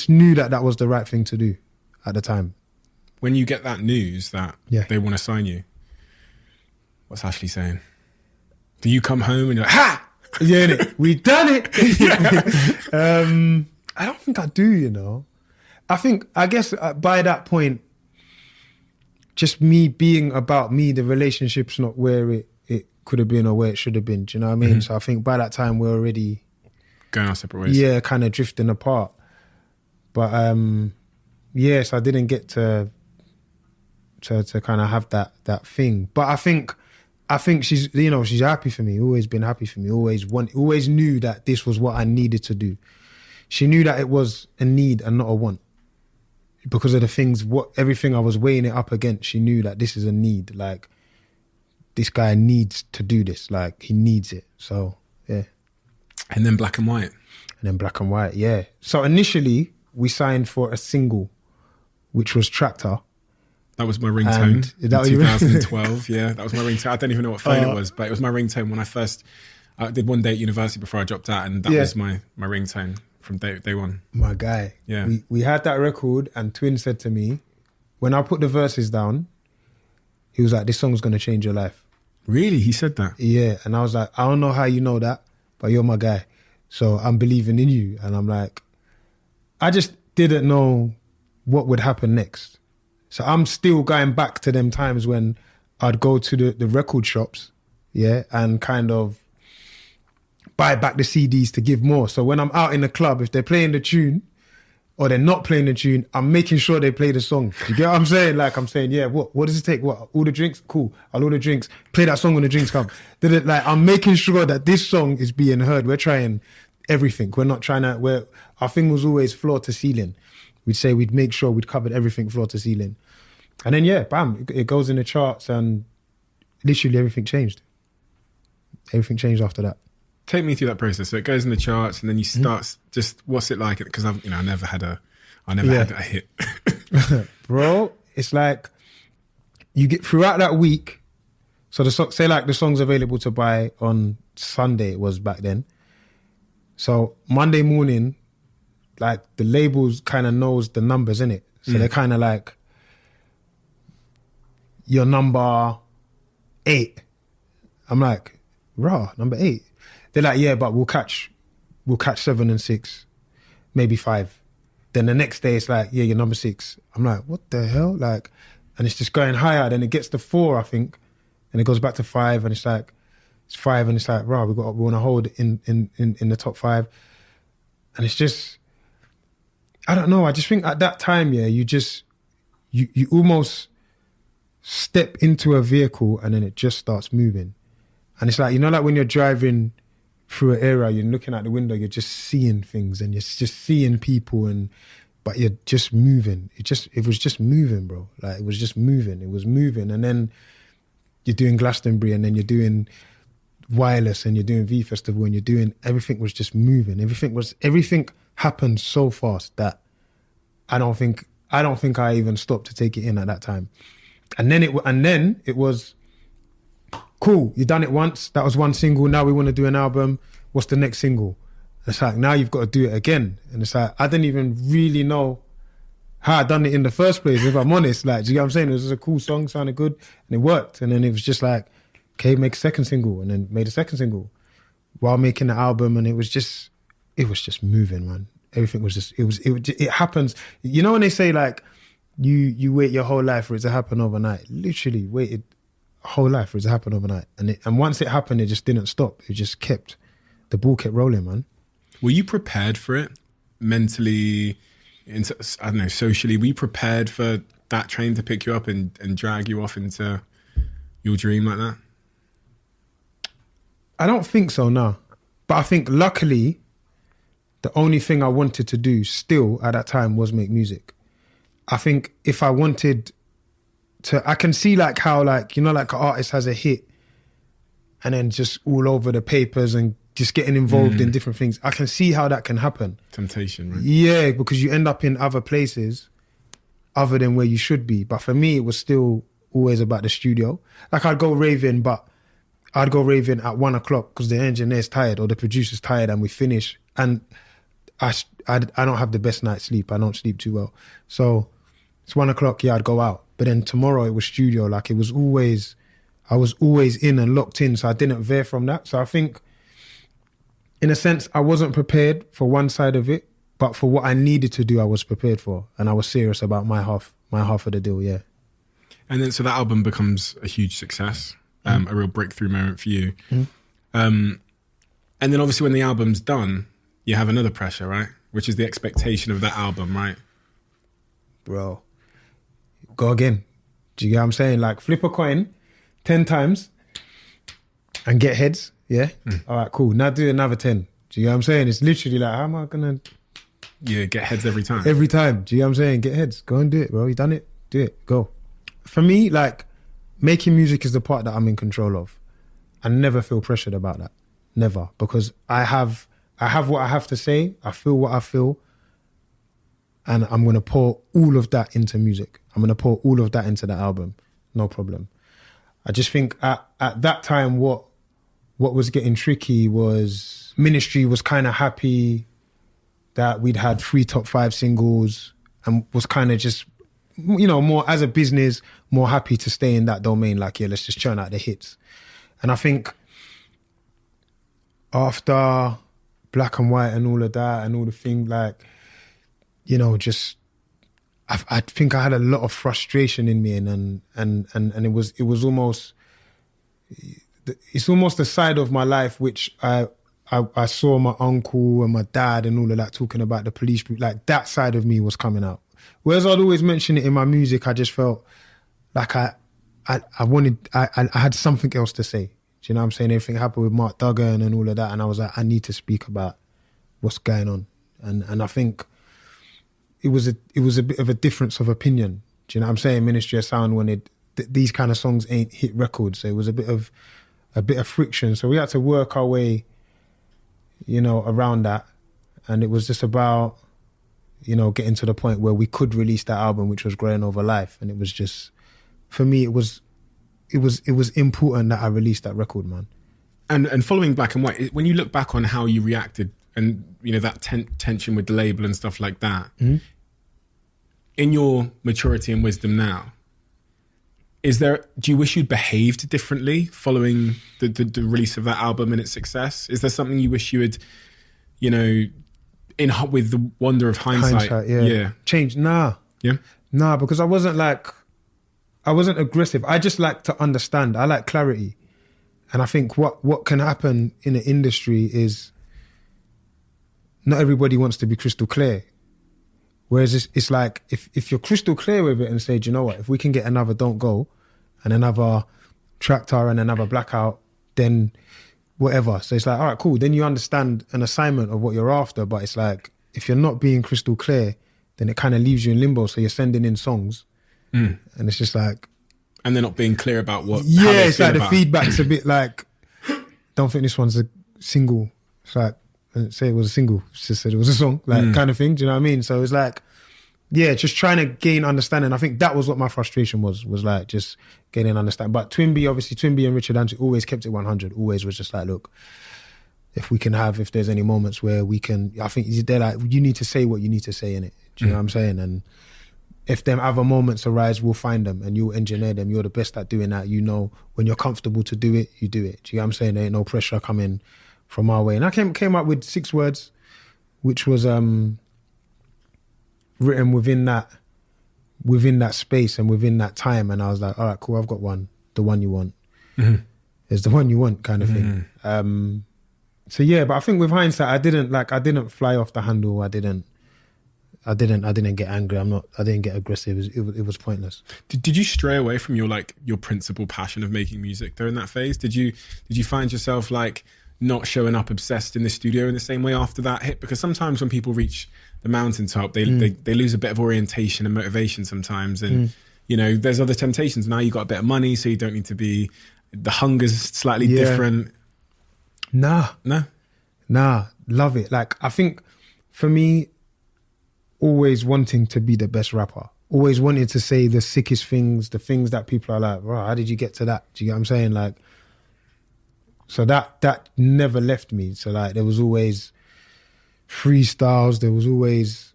knew that was the right thing to do at the time. When you get that news that they want to sign you, what's Ashley saying? Do you come home and you're like, ha! Yeah, innit? We done it! I don't think I do, you know. I guess by that point, just me being about me, the relationship's not where it could have been or where it should have been. Do you know what I mean? Mm-hmm. So I think by that time we're already going our separate ways. Yeah, kind of drifting apart. But yes, I didn't get to kind of have that thing. But I think she's, you know, she's happy for me. Always been happy for me. Always knew that this was what I needed to do. She knew that it was a need and not a want. Because of the things, everything I was weighing it up against, she knew that this is a need. Like, this guy needs to do this. Like, he needs it. So, yeah. And then Black and White. Yeah. So initially, we signed for a single, which was Tractor. That was my ringtone in 2012. Yeah, that was my ringtone. I don't even know what phone it was, but it was my ringtone when I did one day at university before I dropped out, and that was my ringtone from day one. My guy. Yeah. We had that record, and Twin said to me, when I put the verses down, he was like, this song's going to change your life. Really? He said that? Yeah. And I was like, I don't know how you know that, but you're my guy. So I'm believing in you. And I'm like, I just didn't know what would happen next. So I'm still going back to them times when I'd go to the record shops, and kind of buy back the CDs to give more. So when I'm out in the club, if they're playing the tune or they're not playing the tune, I'm making sure they play the song. You get what I'm saying? Like, I'm saying, what does it take? What? All the drinks? Cool. I'll order drinks. Play that song when the drinks come. Like, I'm making sure that this song is being heard. We're trying everything. We're not trying to, our thing was always floor to ceiling. We'd make sure we'd covered everything floor to ceiling. And then, bam, it goes in the charts, and literally everything changed. Everything changed after that. Take me through that process. So it goes in the charts, and then you start, just what's it like? Because I never had a hit. Bro, it's like you get throughout that week. So say like the song's available to buy on Sunday, it was back then. So Monday morning, like the labels kind of knows the numbers, innit? So they're kind of like, you're number 8. I'm like, raw, number 8. They're like, yeah, but we'll catch 7 and 6, maybe 5. Then the next day it's like, yeah, you're number 6. I'm like, what the hell? Like, and it's just going higher. Then it gets to 4, I think, and it goes back to 5, and it's like it's 5, and it's like, right, we want to hold in the top 5, and it's just, I don't know. I just think at that time, yeah, you almost step into a vehicle and then it just starts moving, and it's like, you know, like when you're driving through an area, you're looking out the window, you're just seeing things, and you're just seeing people, but you're just moving. It was just moving, bro. Like, it was just moving. It was moving. And then you're doing Glastonbury, and then you're doing Wireless, and you're doing V Festival, and you're doing, everything was just moving. Everything happened so fast that I don't think I even stopped to take it in at that time. And then it was cool. You done it once. That was one single. Now we want to do an album. What's the next single? It's like, now you've got to do it again. And it's like, I didn't even really know how I done it in the first place, if I'm honest. Like, do you get what I'm saying? It was just a cool song, sounded good, and it worked. And then it was just like, okay, make a second single, and then made a second single while making the album. And it was just moving, man. Everything was just, it happens. You know when they say, like, you wait your whole life for it to happen overnight? Literally waited a whole life for it to happen overnight. And once it happened, it just didn't stop. It just the ball kept rolling, man. Were you prepared for it mentally, I don't know, socially? Were you prepared for that train to pick you up and drag you off into your dream like that? I don't think so, no. But I think luckily, the only thing I wanted to do still at that time was make music. I think if I wanted to, I can see like how, like, you know, like an artist has a hit and then just all over the papers and just getting involved in different things. I can see how that can happen. Temptation, right? Yeah, because you end up in other places other than where you should be. But for me, it was still always about the studio. Like, I'd go raving, but I'd go raving at 1 o'clock because the engineer's tired or the producer's tired and we finish. And I don't have the best night's sleep. I don't sleep too well. So it's 1 o'clock, yeah, I'd go out. But then tomorrow it was studio. Like, I was always in and locked in. So I didn't veer from that. So I think, in a sense, I wasn't prepared for one side of it, but for what I needed to do, I was prepared for. And I was serious about my half of the deal, yeah. And then, so that album becomes a huge success, a real breakthrough moment for you. And then obviously when the album's done, you have another pressure, right? Which is the expectation of that album, right? Bro, go again. Do you get what I'm saying? Like, flip a coin 10 times and get heads. Yeah? All right, cool. Now do another 10. Do you know what I'm saying? It's literally like, how am I going to... Yeah, get heads every time. Every time. Do you know what I'm saying? Get heads. Go and do it, bro. You done it? Do it. Go. For me, like, making music is the part that I'm in control of. I never feel pressured about that. Never. Because I have what I have to say. I feel what I feel. And I'm going to pour all of that into music. I'm going to pour all of that into the album. No problem. I just think at that time, what was getting tricky was Ministry was kind of happy that we'd had 3 top 5 singles and was kind of just, you know, more as a business, more happy to stay in that domain. Like, yeah, let's just churn out the hits. And I think after Black and White and all of that and all the things, like, you know, just, I think I had a lot of frustration in me and it was almost, it's almost a side of my life which I saw my uncle and my dad and all of that talking about the police, like that side of me was coming out. Whereas I'd always mention it in my music, I just felt like I had something else to say. Do you know what I'm saying? Everything happened with Mark Duggan and all of that, and I was like, I need to speak about what's going on. And I think it was a bit of a difference of opinion. Do you know what I'm saying? Ministry of Sound, when these kind of songs ain't hit records, so it was a bit of friction. So we had to work our way, you know, around that. And it was just about, you know, getting to the point where we could release that album, which was Growing Over Life. And it was just, for me, it was important that I released that record, man. And following Black and White, when you look back on how you reacted and, you know, that tension with the label and stuff like that, in your maturity and wisdom now, do you wish you'd behaved differently following the release of that album and its success? Is there something you wish you had, you know, with the wonder of hindsight? Yeah. Changed? Nah. Yeah? Nah, because I wasn't like, aggressive. I just like to understand. I like clarity. And I think what can happen in the industry is not everybody wants to be crystal clear. Whereas it's like, if you're crystal clear with it and say, do you know what, if we can get another Don't Go and another Tractor and another Blackout, then whatever. So it's like, all right, cool. Then you understand an assignment of what you're after. But it's like, if you're not being crystal clear, then it kind of leaves you in limbo. So you're sending in songs and it's just like... And they're not being clear about what... Yeah, how they it's feel like about the feedback's a bit like, don't think this one's a single. It's like, say it was a single, just said it was a song, like kind of thing. Do you know what I mean? So it's like, yeah, just trying to gain understanding. I think that was what my frustration was like just gaining understanding. But Twinbee and Richard Andrew always kept it 100. Always was just like, look, if there's any moments where we can, I think they're like, you need to say what you need to say in it. Do you know what I'm saying? And if them other moments arise, we'll find them and you'll engineer them. You're the best at doing that. You know, when you're comfortable to do it, you do it. Do you know what I'm saying? There ain't no pressure coming from our way. And I came up with 6 words, which was written within that space and within that time. And I was like, all right, cool, I've got one. The one you want. It's the one you want kind of thing. So yeah, but I think with hindsight, I didn't fly off the handle. I didn't get angry. I didn't get aggressive. It was pointless. Did you stray away from your principal passion of making music during that phase? Did you find yourself like not showing up obsessed in the studio in the same way after that hit? Because sometimes when people reach the mountaintop, they lose a bit of orientation and motivation sometimes. And, you know, there's other temptations. Now you got a bit of money, so you don't need to be, the hunger's slightly different. Nah, love it. Like, I think for me, always wanting to be the best rapper, always wanting to say the sickest things, the things that people are like, wow, how did you get to that? Do you get what I'm saying? Like, so that never left me. So like, there was always freestyles, there was always,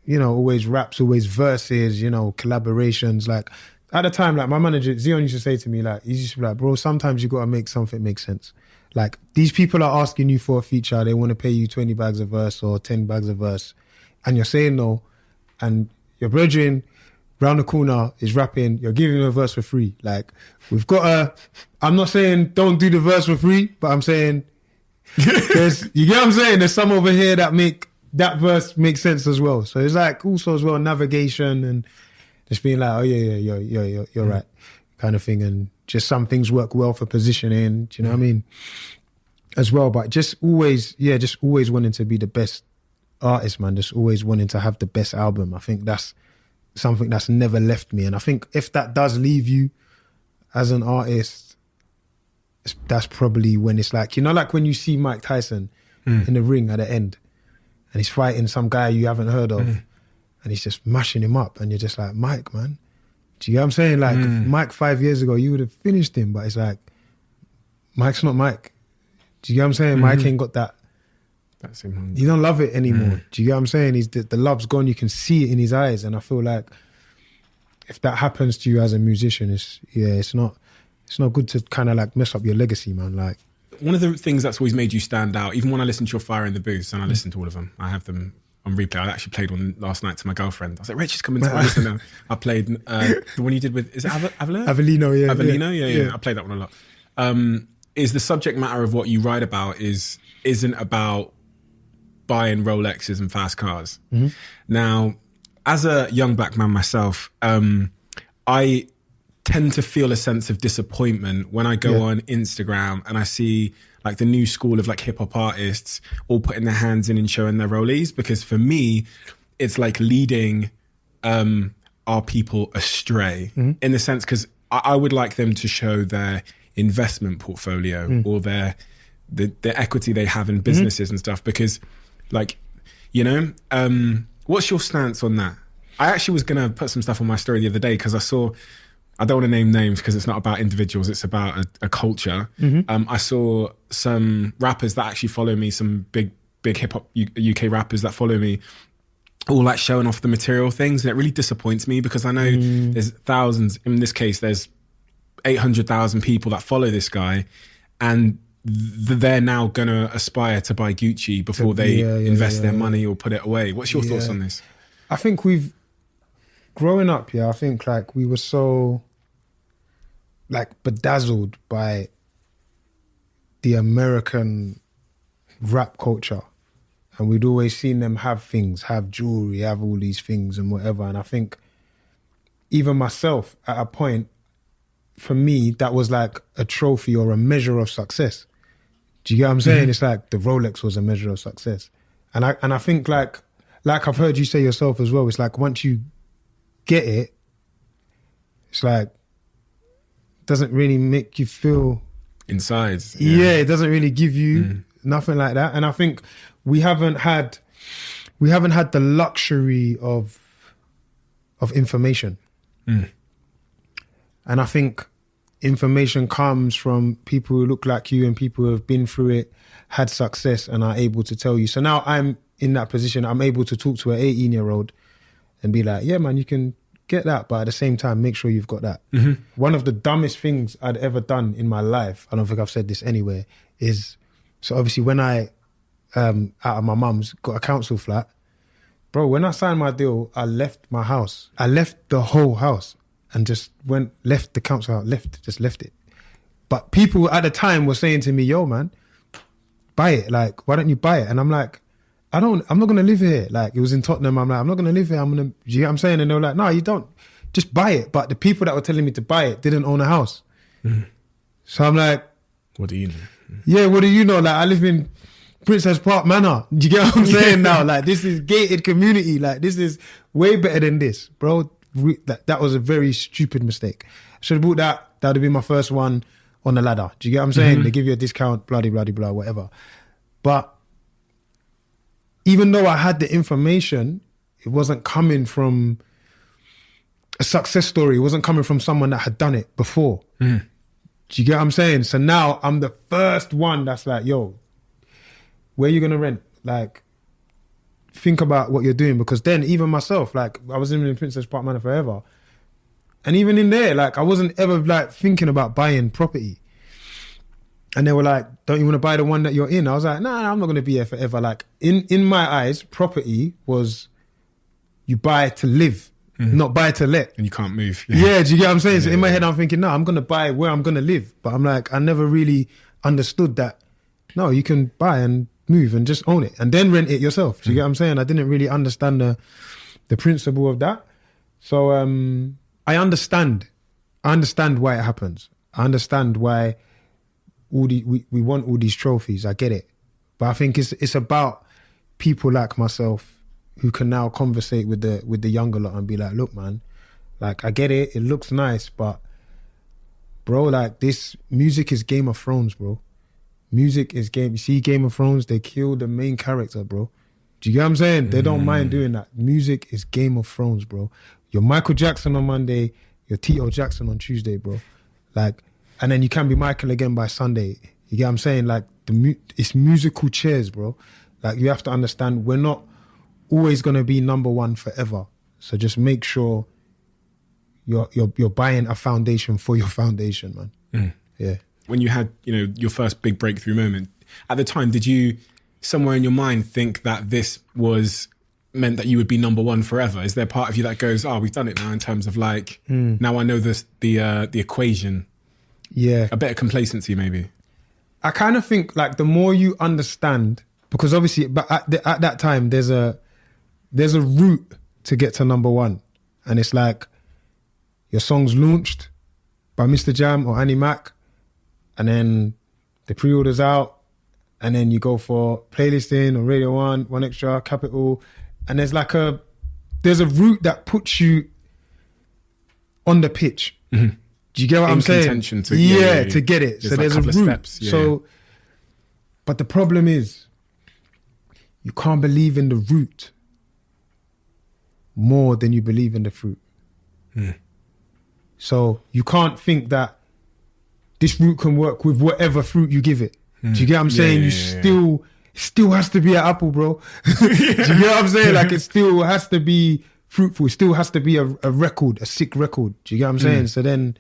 you know, always raps, always verses, you know, collaborations. Like at the time, like my manager, Zion used to say to me, like, he used to be like, bro, sometimes you got to make something make sense. Like these people are asking you for a feature, they want to pay you 20 bags a verse or 10 bags a verse, and you're saying no, and your brethren round the corner is rapping, you're giving him a verse for free. Like, we've got I'm not saying don't do the verse for free, but I'm saying, you get what I'm saying? There's some over here that make that verse make sense as well. So it's like also as well navigation and just being like, oh yeah, you're right, kind of thing. And just some things work well for positioning, do you know what I mean? As well, but just always wanting to be the best artist, man. Just always wanting to have the best album. I think that's something that's never left me. And I think if that does leave you as an artist, that's probably when it's like, you know, like when you see Mike Tyson in the ring at the end and he's fighting some guy you haven't heard of and he's just mashing him up and you're just like, Mike, man. Do you get what I'm saying? Like Mike 5 years ago, you would have finished him, but it's like, Mike's not Mike. Do you get what I'm saying? Mike ain't got that. You don't love it anymore. Do you get what I'm saying? The love's gone. You can see it in his eyes. And I feel like if that happens to you as a musician, it's not good to kind of like mess up your legacy, man. Like, one of the things that's always made you stand out, even when I listen to your Fire in the Booth, and I listen to all of them, I have them on replay. I actually played one last night to my girlfriend. I was like, Wretch is coming to listen now. I played the one you did with, is it Avellino? Avellino, yeah. Avellino, yeah. I played that one a lot. Is the subject matter of what you write about isn't about buying Rolexes and fast cars. Now, as a young black man myself, I tend to feel a sense of disappointment when I go on Instagram and I see like the new school of like hip hop artists all putting their hands in and showing their rollies, because for me, it's like leading our people astray in the sense, because I would like them to show their investment portfolio or the equity they have in businesses and stuff, because like, you know, what's your stance on that? I actually was going to put some stuff on my story the other day because I don't want to name names because it's not about individuals, it's about a culture. I saw some rappers that actually follow me, some big hip hop UK rappers that follow me, all like showing off the material things. And it really disappoints me because I know there's thousands, in this case, there's 800,000 people that follow this guy, and they're now going to aspire to buy Gucci before they invest their money or put it away. What's your thoughts on this? I think growing up, I think like we were so like bedazzled by the American rap culture. And we'd always seen them have things, have jewelry, have all these things and whatever. And I think even myself, at a point, for me, that was like a trophy or a measure of success. Do you get what I'm saying? It's like the Rolex was a measure of success. And I think like I've heard you say yourself as well, it's like once you get it, it's like, doesn't really make you feel... Inside. Yeah, it doesn't really give you nothing like that. And I think we haven't had the luxury of information. And I think information comes from people who look like you and people who have been through it, had success and are able to tell you. So now I'm in that position, I'm able to talk to an 18-year-old and be like, yeah, man, you can get that, but at the same time, make sure you've got that. One of the dumbest things I'd ever done in my life, I don't think I've said this anywhere, is, so obviously when I, out of my mum's, got a council flat, bro, when I signed my deal, I left my house. I left the whole house and just left the council house, just left it. But people at the time were saying to me, yo, man, buy it. Like, why don't you buy it? And I'm like, I'm not going to live here. Like, it was in Tottenham. I'm like, I'm not going to live here. You get what I'm saying? And they were like, no, you don't. Just buy it. But the people that were telling me to buy it didn't own a house. So I'm like, what do you know? Yeah, what do you know? Like, I live in Princess Park Manor. Do you get what I'm saying now? Like, this is gated community. Like, this is way better than this, bro. That was a very stupid mistake. I should have bought that. That would have been my first one on the ladder. Do you get what I'm saying? They give you a discount, bloody, bloody, blah, whatever. But even though I had the information, it wasn't coming from a success story. It wasn't coming from someone that had done it before. Do you get what I'm saying? So now I'm the first one that's like, yo, where are you going to rent? Like, think about what you're doing. Because then even myself, like, I was living in Princess Park Manor forever. And even in there, like, I wasn't ever like thinking about buying property. And they were like, don't you want to buy the one that you're in? I was like, nah, I'm not going to be here forever. Like, in my eyes, property was you buy to live, not buy to let. And you can't move. Yeah, do you get what I'm saying? So in my head, I'm thinking, no, I'm going to buy where I'm going to live. But I'm like, I never really understood that, no, you can buy and move and just own it and then rent it yourself. Do you get what I'm saying? I didn't really understand the principle of that. So I understand why it happens. I understand why we want all these trophies. I get it. But I think it's about people like myself who can now conversate with the younger lot and be like, look, man, like, I get it. It looks nice, but bro, like, this music is Game of Thrones, bro. Music is you see Game of Thrones, they kill the main character, bro. Do you get what I'm saying? They don't mind doing that. Music is Game of Thrones, bro. You're Michael Jackson on Monday, you're T.O. Jackson on Tuesday, bro. Like, and then you can be Michael again by Sunday. You get what I'm saying? Like, it's musical chairs, bro. Like, you have to understand, we're not always going to be number one forever. So just make sure you're buying a foundation for your foundation, man. Yeah. When you had, your first big breakthrough moment, at the time, did you somewhere in your mind think that this meant that you would be number one forever? Is there part of you that goes, oh, we've done it now, in terms of like, now I know the equation? Yeah. A bit of complacency, maybe. I kind of think like the more you understand, because obviously, but at that time, there's a route to get to number one. And it's like, your song's launched by Mr. Jam or Annie Mac, and then the pre-order's out, and then you go for playlisting on Radio 1, 1Extra, Capital, and there's a route that puts you on the pitch. Do you get what I'm saying? Contention to to get it. So there's a route. Steps, So, but the problem is, you can't believe in the route more than you believe in the fruit. So you can't think that this route can work with whatever fruit you give it. Do you get what I'm saying? Still has to be an apple, bro. Do you get what I'm saying? Like, it still has to be fruitful. It still has to be a record, a sick record. Do you get what I'm saying? So then,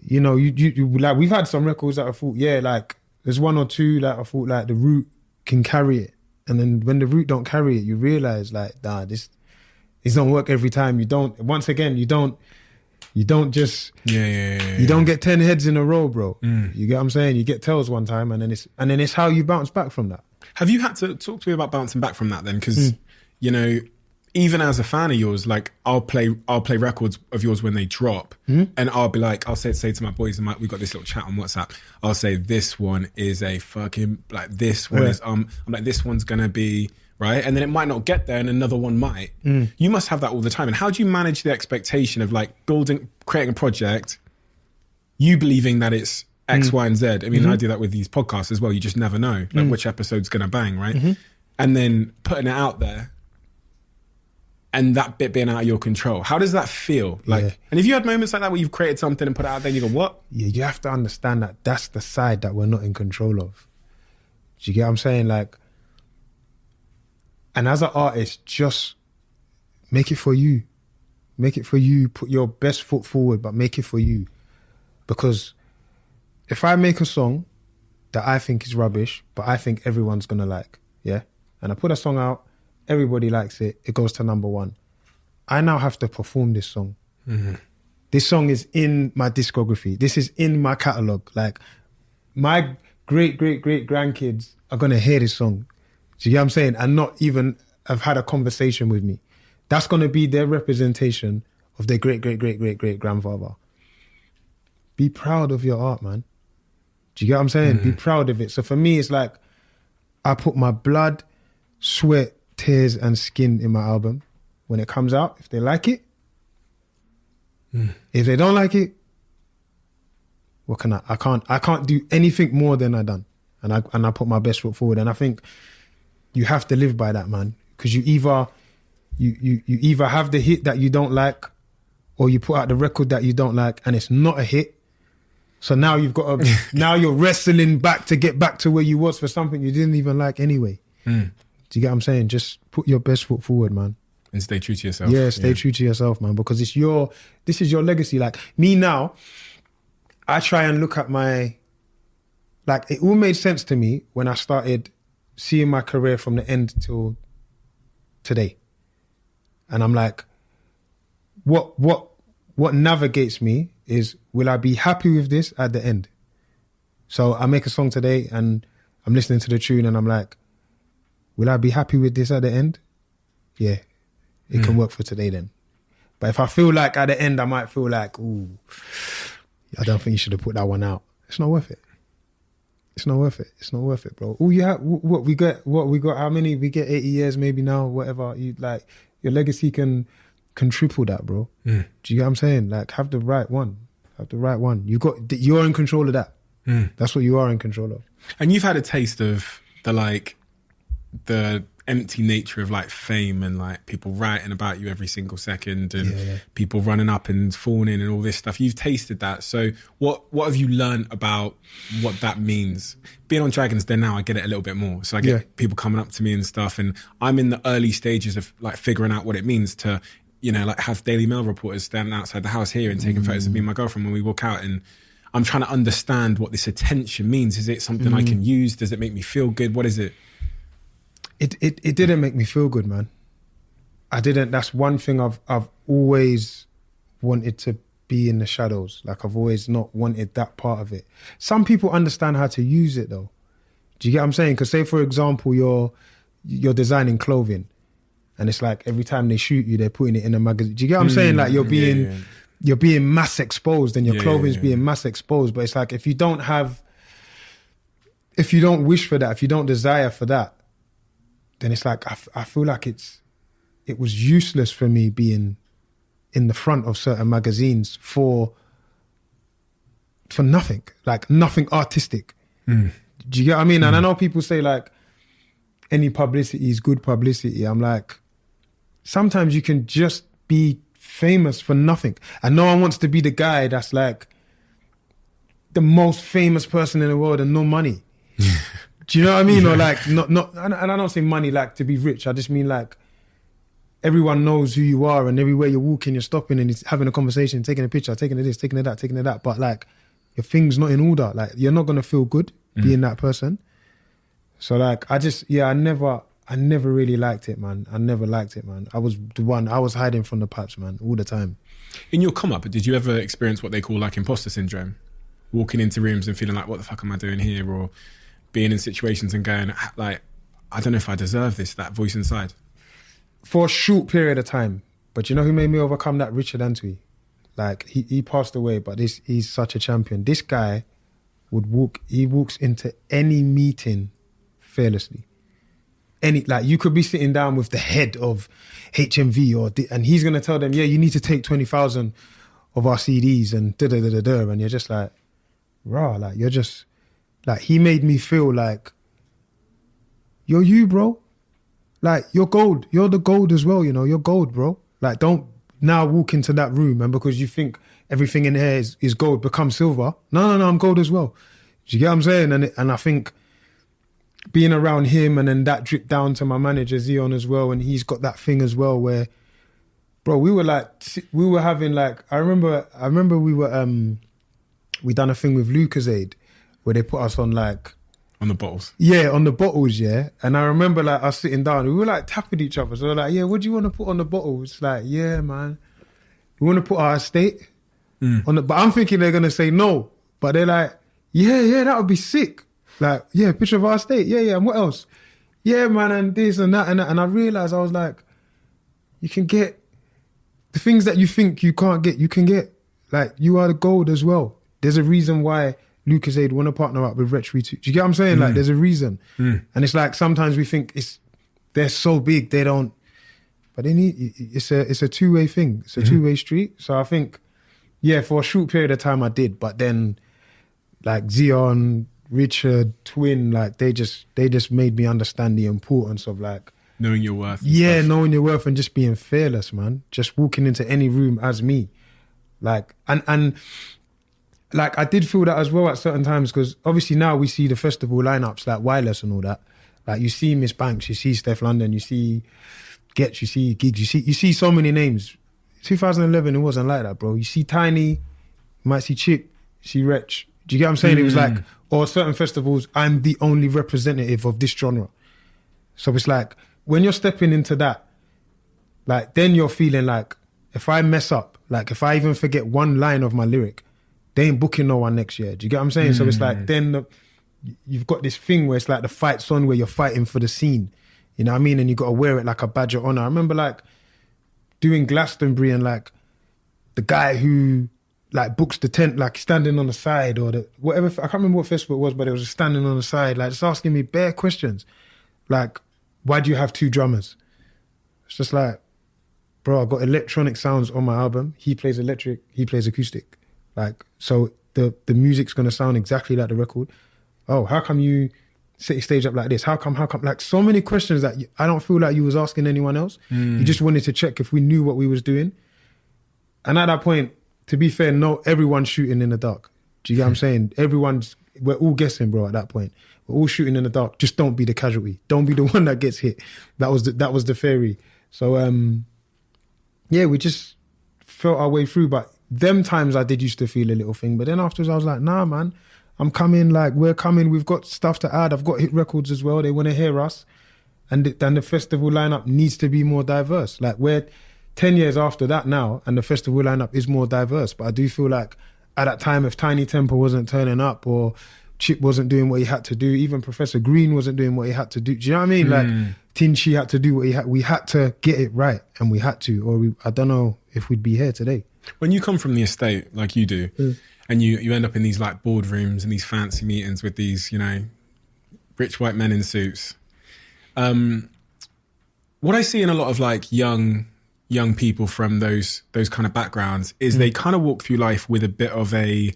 you like, we've had some records that I thought, like, there's one or two that I thought, like, the root can carry it. And then when the root don't carry it, you realize, like, nah, this don't work every time. You don't You don't just you don't get 10 heads in a row, bro. You get what I'm saying? You get tails one time, and then it's how you bounce back from that. Have you had to talk to me about bouncing back from that then? Because you know, even as a fan of yours, like I'll play records of yours when they drop, and I'll be like, I'll say to my boys, and we got this little chat on WhatsApp. I'll say this one is a fucking like this one is I'm like this one's gonna be right, and then it might not get there, and another one might. You must have that all the time. And how do you manage the expectation of like creating a project, you believing that it's X, Y, and Z? I mean, I do that with these podcasts as well. You just never know like which episode's gonna bang, right? And then putting it out there. And that bit being out of your control. How does that feel? Like, and if you had moments like that where you've created something and put it out there and you go, what? Yeah, you have to understand that that's the side that we're not in control of. Do you get what I'm saying? Like, and as an artist, just make it for you. Make it for you. Put your best foot forward, but make it for you. Because if I make a song that I think is rubbish, but I think everyone's gonna like, yeah? And I put a song out, everybody likes it, it goes to number 1. I now have to perform this song. This song is in my discography. This is in my catalogue. Like, my great grandkids are going to hear this song. Do you get what I'm saying? And not even have had a conversation with me. That's going to be their representation of their great grandfather. Be proud of your art, man. Do you get what I'm saying? Be proud of it. So for me, it's like, I put my blood, sweat, tears and skin in my album. When it comes out, if they like it, if they don't like it, what can I can't do anything more than I done. And I put my best foot forward. And I think you have to live by that, man. Because you either have the hit that you don't like, or you put out the record that you don't like and it's not a hit. So now you've got to, now you're wrestling back to get back to where you was for something you didn't even like anyway. Do you get what I'm saying? Just put your best foot forward, man. And stay true to yourself. Yeah, stay true to yourself, man, because this is your legacy. Like, me now, I try and look at it all made sense to me when I started seeing my career from the end till today. And I'm like, what navigates me is, will I be happy with this at the end? So I make a song today and I'm listening to the tune and I'm like, will I be happy with this at the end? Yeah, it can work for today then. But if I feel like at the end, I might feel like, ooh, I don't think you should have put that one out. It's not worth it. It's not worth it. It's not worth it, bro. Oh, yeah, what we got, how many? We get 80 years maybe now, whatever. You like, your legacy can triple that, bro. Do you get what I'm saying? Like, have the right one. Have the right one. You're in control of that. That's what you are in control of. And you've had a taste of the empty nature of like fame and like people writing about you every single second and people running up and fawning and all this stuff. You've tasted that. So what have you learned about what that means? Being on Dragon's Den now, I get it a little bit more. So I get people coming up to me and stuff, and I'm in the early stages of like figuring out what it means to, you know, like have Daily Mail reporters standing outside the house here and taking photos of me and my girlfriend when we walk out, and I'm trying to understand what this attention means. Is it something I can use? Does it make me feel good? What is it? It didn't make me feel good, man. I didn't. That's one thing I've always wanted to be in the shadows. Like, I've always not wanted that part of it. Some people understand how to use it though. Do you get what I'm saying? Because say, for example, you're designing clothing and it's like every time they shoot you, they're putting it in a magazine. Do you get what I'm saying? Like, you're being mass exposed and your clothing's being mass exposed. But it's like, if you don't wish for that, if you don't desire for that, then it's like, I feel like it was useless for me being in the front of certain magazines for nothing, like nothing artistic. Do you get what I mean? And I know people say like, any publicity is good publicity. I'm like, sometimes you can just be famous for nothing. And no one wants to be the guy that's like the most famous person in the world and no money. Do you know what I mean? Or like, not, and I don't say money like to be rich. I just mean like, everyone knows who you are and everywhere you're walking, you're stopping and it's having a conversation, taking a picture, taking a this, taking a that, taking a that. But like, your thing's not in order. Like, you're not going to feel good being that person. So like, I I never really liked it, man. I was hiding from the paps, man, all the time. In your come up, did you ever experience what they call like imposter syndrome? Walking into rooms and feeling like, what the fuck am I doing here? Or being in situations and going like, I don't know if I deserve this, that voice inside. For a short period of time. But you know who made me overcome that? Richard Antwi. Like, he passed away, but he's such a champion. This guy walks into any meeting fearlessly. Like, you could be sitting down with the head of HMV and he's going to tell them, yeah, you need to take 20,000 of our CDs and da-da-da-da-da. And you're just like, rah, like, you're just, like, he made me feel like, you're you, bro. Like, you're gold. You're the gold as well, you know, you're gold, bro. Like, don't now walk into that room and because you think everything in here is gold, become silver. No, I'm gold as well. Do you get what I'm saying? And I think being around him and then that dripped down to my manager, Zion, as well, and he's got that thing as well where, bro, we were having like, I remember we done a thing with Lucozade where they put us on like, on the bottles. Yeah, on the bottles, yeah. And I remember like us sitting down, we were like tapping each other. So we're like, yeah, what do you want to put on the bottles? Like, yeah, man. We want to put our estate on the, but I'm thinking they're going to say no. But they're like, yeah, that would be sick. Like, yeah, picture of our estate. Yeah. And what else? Yeah, man, and this and that and that. And I realized, I was like, you can get the things that you think you can't get, you can get. Like, you are the gold as well. There's a reason why Lucozade want to partner up with Wretch. Do you get what I'm saying? Like, there's a reason. And it's like, sometimes we think they're so big, they don't, but they need, it's a two-way thing. It's a two-way street. So I think, yeah, for a short period of time I did, but then like Zion, Richard, Twin, like they just made me understand the importance of like, knowing your worth. Yeah, knowing your worth and just being fearless, man. Just walking into any room as me. Like, and like, I did feel that as well at certain times because obviously now we see the festival lineups like Wireless and all that. Like, you see Miss Banks, you see Steph London, you see Getch, you see Gigs, you see so many names. 2011, it wasn't like that, bro. You see Tiny, you might see Chip, you see Wretch. Do you get what I'm saying? It was like, or certain festivals, I'm the only representative of this genre. So it's like, when you're stepping into that, like, then you're feeling like, if I mess up, like if I even forget one line of my lyric, they ain't booking no one next year. Do you get what I'm saying? So it's like, then you've got this thing where it's like the fight's on, where you're fighting for the scene. You know what I mean? And you got to wear it like a badge of honor. I remember like doing Glastonbury and like the guy who like books the tent, like standing on the side or the whatever. I can't remember what festival it was, but it was just standing on the side, like just asking me bare questions. Like, why do you have two drummers? It's just like, bro, I got electronic sounds on my album. He plays electric, he plays acoustic. Like, so the music's going to sound exactly like the record. Oh, how come you set your stage up like this? How come? Like, so many questions that I don't feel like you was asking anyone else. You just wanted to check if we knew what we was doing. And at that point, to be fair, no, everyone's shooting in the dark. Do you get what I'm saying? We're all guessing, bro, at that point. We're all shooting in the dark. Just don't be the casualty. Don't be the one that gets hit. That was the theory. So, yeah, we just felt our way through. But them times I did used to feel a little thing. But then afterwards I was like, nah, man, I'm coming. Like, we're coming. We've got stuff to add. I've got hit records as well. They want to hear us. And then the festival lineup needs to be more diverse. Like, we're 10 years after that now, and the festival lineup is more diverse. But I do feel like at that time, if Tiny Temper wasn't turning up or Chip wasn't doing what he had to do, even Professor Green wasn't doing what he had to do. Do you know what I mean? Like, Tinchi had to do what he had. We had to get it right, and we had to, or I don't know if we'd be here today. When you come from the estate like you do, and you end up in these like boardrooms and these fancy meetings with these, you know, rich white men in suits. What I see in a lot of like young people from those kind of backgrounds is they kind of walk through life with a bit of an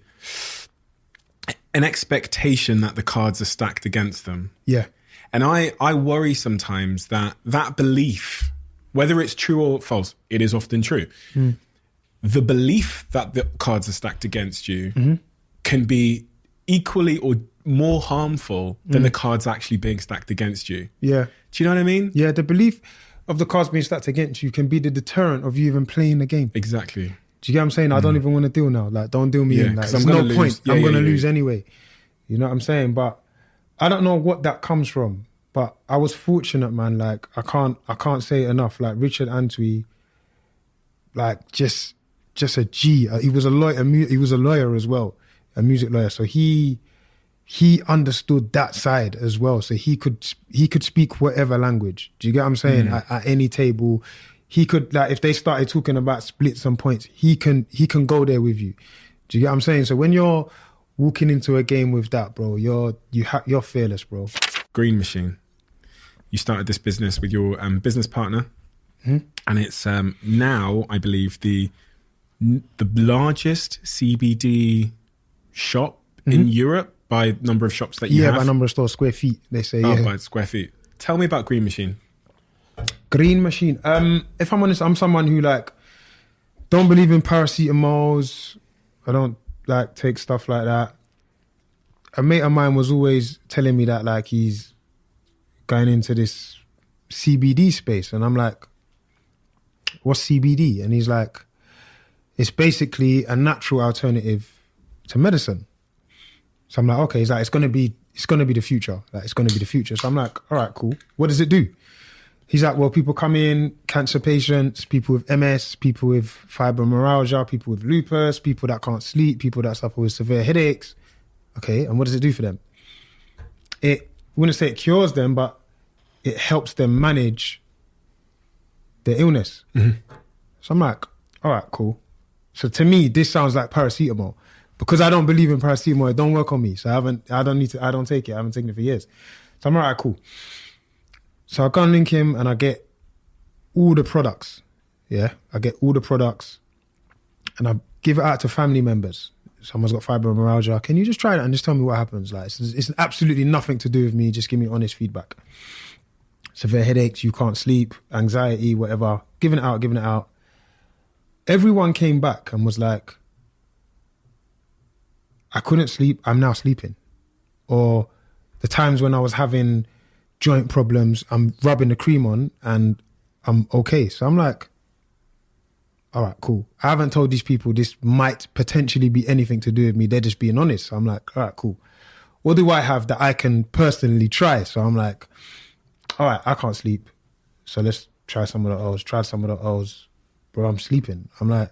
expectation that the cards are stacked against them. Yeah. And I worry sometimes that belief, whether it's true or false, it is often true. The belief that the cards are stacked against you can be equally or more harmful than the cards actually being stacked against you. Yeah. Do you know what I mean? Yeah, the belief of the cards being stacked against you can be the deterrent of you even playing the game. Exactly. Do you get what I'm saying? I don't even want to deal now. Like, don't deal me in. Like, there's no point. I'm going to lose anyway. You know what I'm saying? But I don't know what that comes from. But I was fortunate, man. Like I can't say it enough. Like Richard Antwi, like just a G. He was a lawyer. He was a lawyer as well, a music lawyer. So he understood that side as well. So he could speak whatever language. Do you get what I'm saying? At any table, he could, like, if they started talking about splits and points, he can go there with you. Do you get what I'm saying? So when you're walking into a game with that, bro, you're fearless, bro. Green Machine. You started this business with your business partner, and it's now, I believe, the largest CBD shop in Europe by number of shops that you have. Yeah, by number of stores, square feet, they say. Oh, yeah. by square feet. Tell me about Green Machine. Green Machine. If I'm honest, I'm someone who like don't believe in paracetamols. I don't like take stuff like that. A mate of mine was always telling me that like he's going into this CBD space, and I'm like, what's CBD? And he's like, it's basically a natural alternative to medicine. So I'm like, okay. He's like, it's gonna be the future. Like, it's gonna be the future. So I'm like, all right, cool. What does it do? He's like, well, people come in, cancer patients, people with MS, people with fibromyalgia, people with lupus, people that can't sleep, people that suffer with severe headaches. Okay, and what does it do for them? I wouldn't say it cures them, but it helps them manage their illness. So I'm like, all right, cool. So to me, this sounds like paracetamol. Because I don't believe in paracetamol, it don't work on me. So I don't take it. I haven't taken it for years. So I'm all right, cool. So I go and link him and I get all the products. Yeah, I get all the products and I give it out to family members. Someone's got fibromyalgia. Can you just try it and just tell me what happens? Like, it's absolutely nothing to do with me. Just give me honest feedback. Severe headaches, you can't sleep, anxiety, whatever. Giving it out. Everyone came back and was like, I couldn't sleep, I'm now sleeping. Or the times when I was having joint problems, I'm rubbing the cream on and I'm okay. So I'm like, all right, cool. I haven't told these people this might potentially be anything to do with me. They're just being honest. So I'm like, all right, cool. What do I have that I can personally try? So I'm like, all right, I can't sleep. So let's try some of the O's. Try some of the O's. Bro, I'm sleeping. I'm like,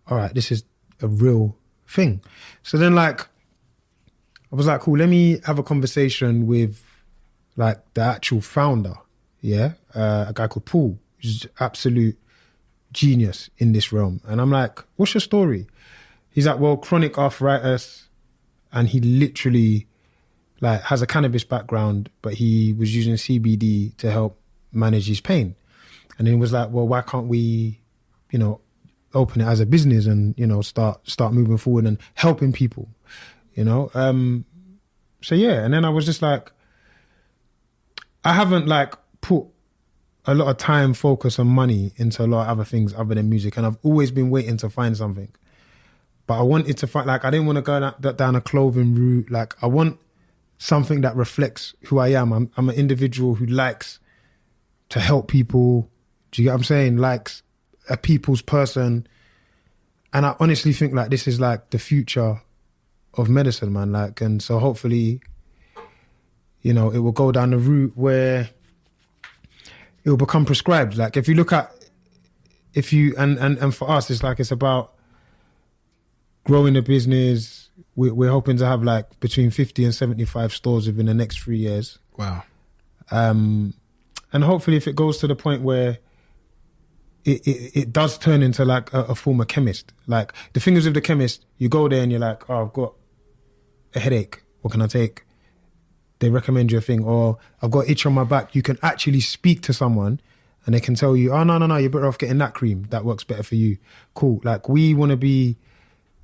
all right, this is a real thing. So then like, I was like, cool, let me have a conversation with like the actual founder, yeah? A guy called Paul, who's absolute genius in this realm. And I'm like, what's your story? He's like, well, chronic arthritis, and he literally like has a cannabis background, but he was using CBD to help manage his pain. And then he was like, well, why can't we, open it as a business and, start moving forward and helping people, So yeah, and then I was just like, I haven't like put a lot of time, focus and money into a lot of other things other than music. And I've always been waiting to find something. But I wanted to find, like, I didn't want to go down a clothing route. Like, I want something that reflects who I am. I'm an individual who likes to help people. Do you get what I'm saying? Likes a people's person. And I honestly think like this is like the future of medicine, man. Like, and so hopefully, it will go down the route where it will become prescribed. Like if you look at, and for us, it's about growing the business. We're hoping to have like between 50 and 75 stores within the next 3 years. Wow. And hopefully if it goes to the point where it does turn into like a former chemist. Like the thing is with the chemist, you go there and you're like, oh, I've got a headache. What can I take? They recommend you a thing. Or I've got itch on my back. You can actually speak to someone and they can tell you, oh, no, you're better off getting that cream. That works better for you. Cool. Like we want to be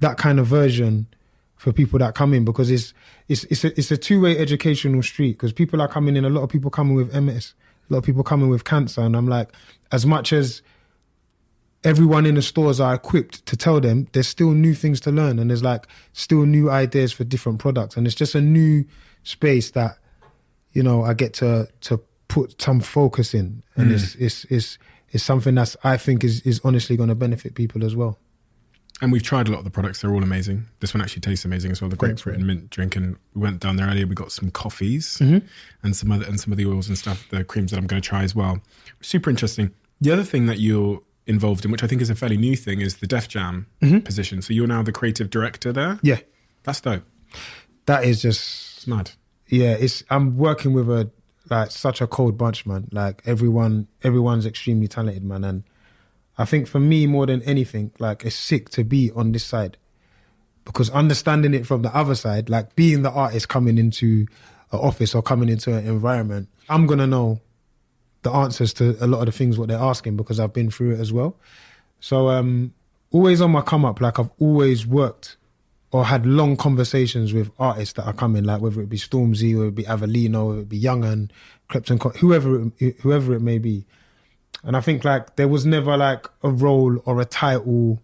that kind of version for people that come in, because it's a two-way educational street, because people are coming in, a lot of people coming with MS, a lot of people coming with cancer. And I'm like, as much as everyone in the stores are equipped to tell them, there's still new things to learn, and there's like still new ideas for different products, and it's just a new space that I get to put some focus in, and it's something that's I think is honestly going to benefit people as well. And we've tried a lot of the products. They're all amazing. This one actually tastes amazing as well. The grapefruit and mint drink. And we went down there earlier. We got some coffees and some of the oils and stuff, the creams that I'm going to try as well. Super interesting. The other thing that you're involved in, which I think is a fairly new thing, is the Def Jam position. So you're now the creative director there? Yeah. That's dope. That is just... It's mad. Yeah, I'm working with such a cold bunch, man. Like everyone's extremely talented, man. And I think for me, more than anything, like it's sick to be on this side, because understanding it from the other side, like being the artist coming into an office or coming into an environment, I'm going to know the answers to a lot of the things what they're asking because I've been through it as well. So always on my come up, like I've always worked or had long conversations with artists that are coming, like whether it be Stormzy or it be Avelino, or it be Young and Krypton, whoever it may be. And I think like there was never like a role or a title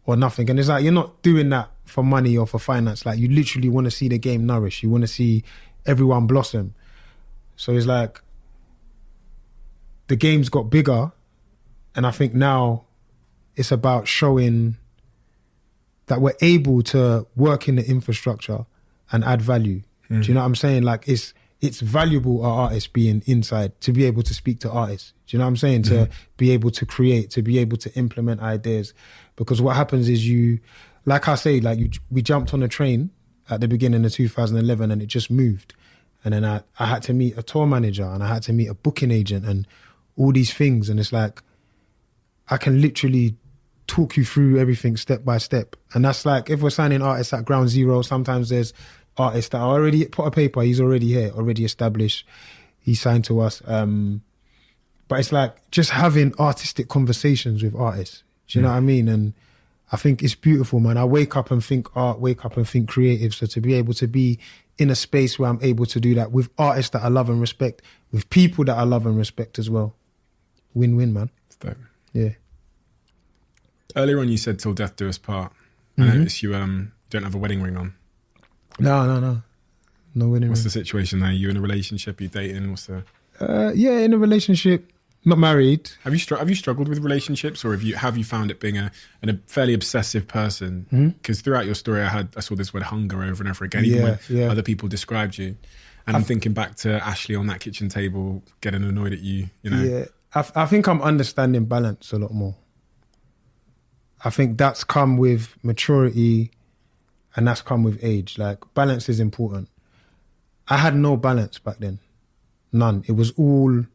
or nothing. And it's like, you're not doing that for money or for finance. Like you literally want to see the game nourish. You want to see everyone blossom. So it's like the game's got bigger. And I think now it's about showing that we're able to work in the infrastructure and add value. Do you know what I'm saying? Like it's valuable, our artists being inside, to be able to speak to artists. Do you know what I'm saying? To be able to create, to be able to implement ideas. Because what happens is like I say, we jumped on a train at the beginning of 2011 and it just moved. And then I had to meet a tour manager and I had to meet a booking agent and all these things. And it's like, I can literally talk you through everything step by step. And that's like, if we're signing artists at ground zero, sometimes there's artists that are already put a paper, he's already here, already established, he signed to us. But it's like just having artistic conversations with artists. Do you know what I mean? And I think it's beautiful, man. I wake up and think art, wake up and think creative. So to be able to be in a space where I'm able to do that with artists that I love and respect, with people that I love and respect as well. Win-win, man. It's dope. Yeah. Earlier on you said till death do us part. I noticed you don't have a wedding ring on. No wedding ring. What's the situation there? You in a relationship? You dating? What's the? Yeah, in a relationship, not married. Have you struggled with relationships, or have you found it being a fairly obsessive person? Because throughout your story, I saw this word hunger over and over again, even when other people described you. And I'm thinking back to Ashley on that kitchen table getting annoyed at you. You know. Yeah, I think I'm understanding balance a lot more. I think that's come with maturity. And that's come with age. Like, balance is important. I had no balance back then. None. It was all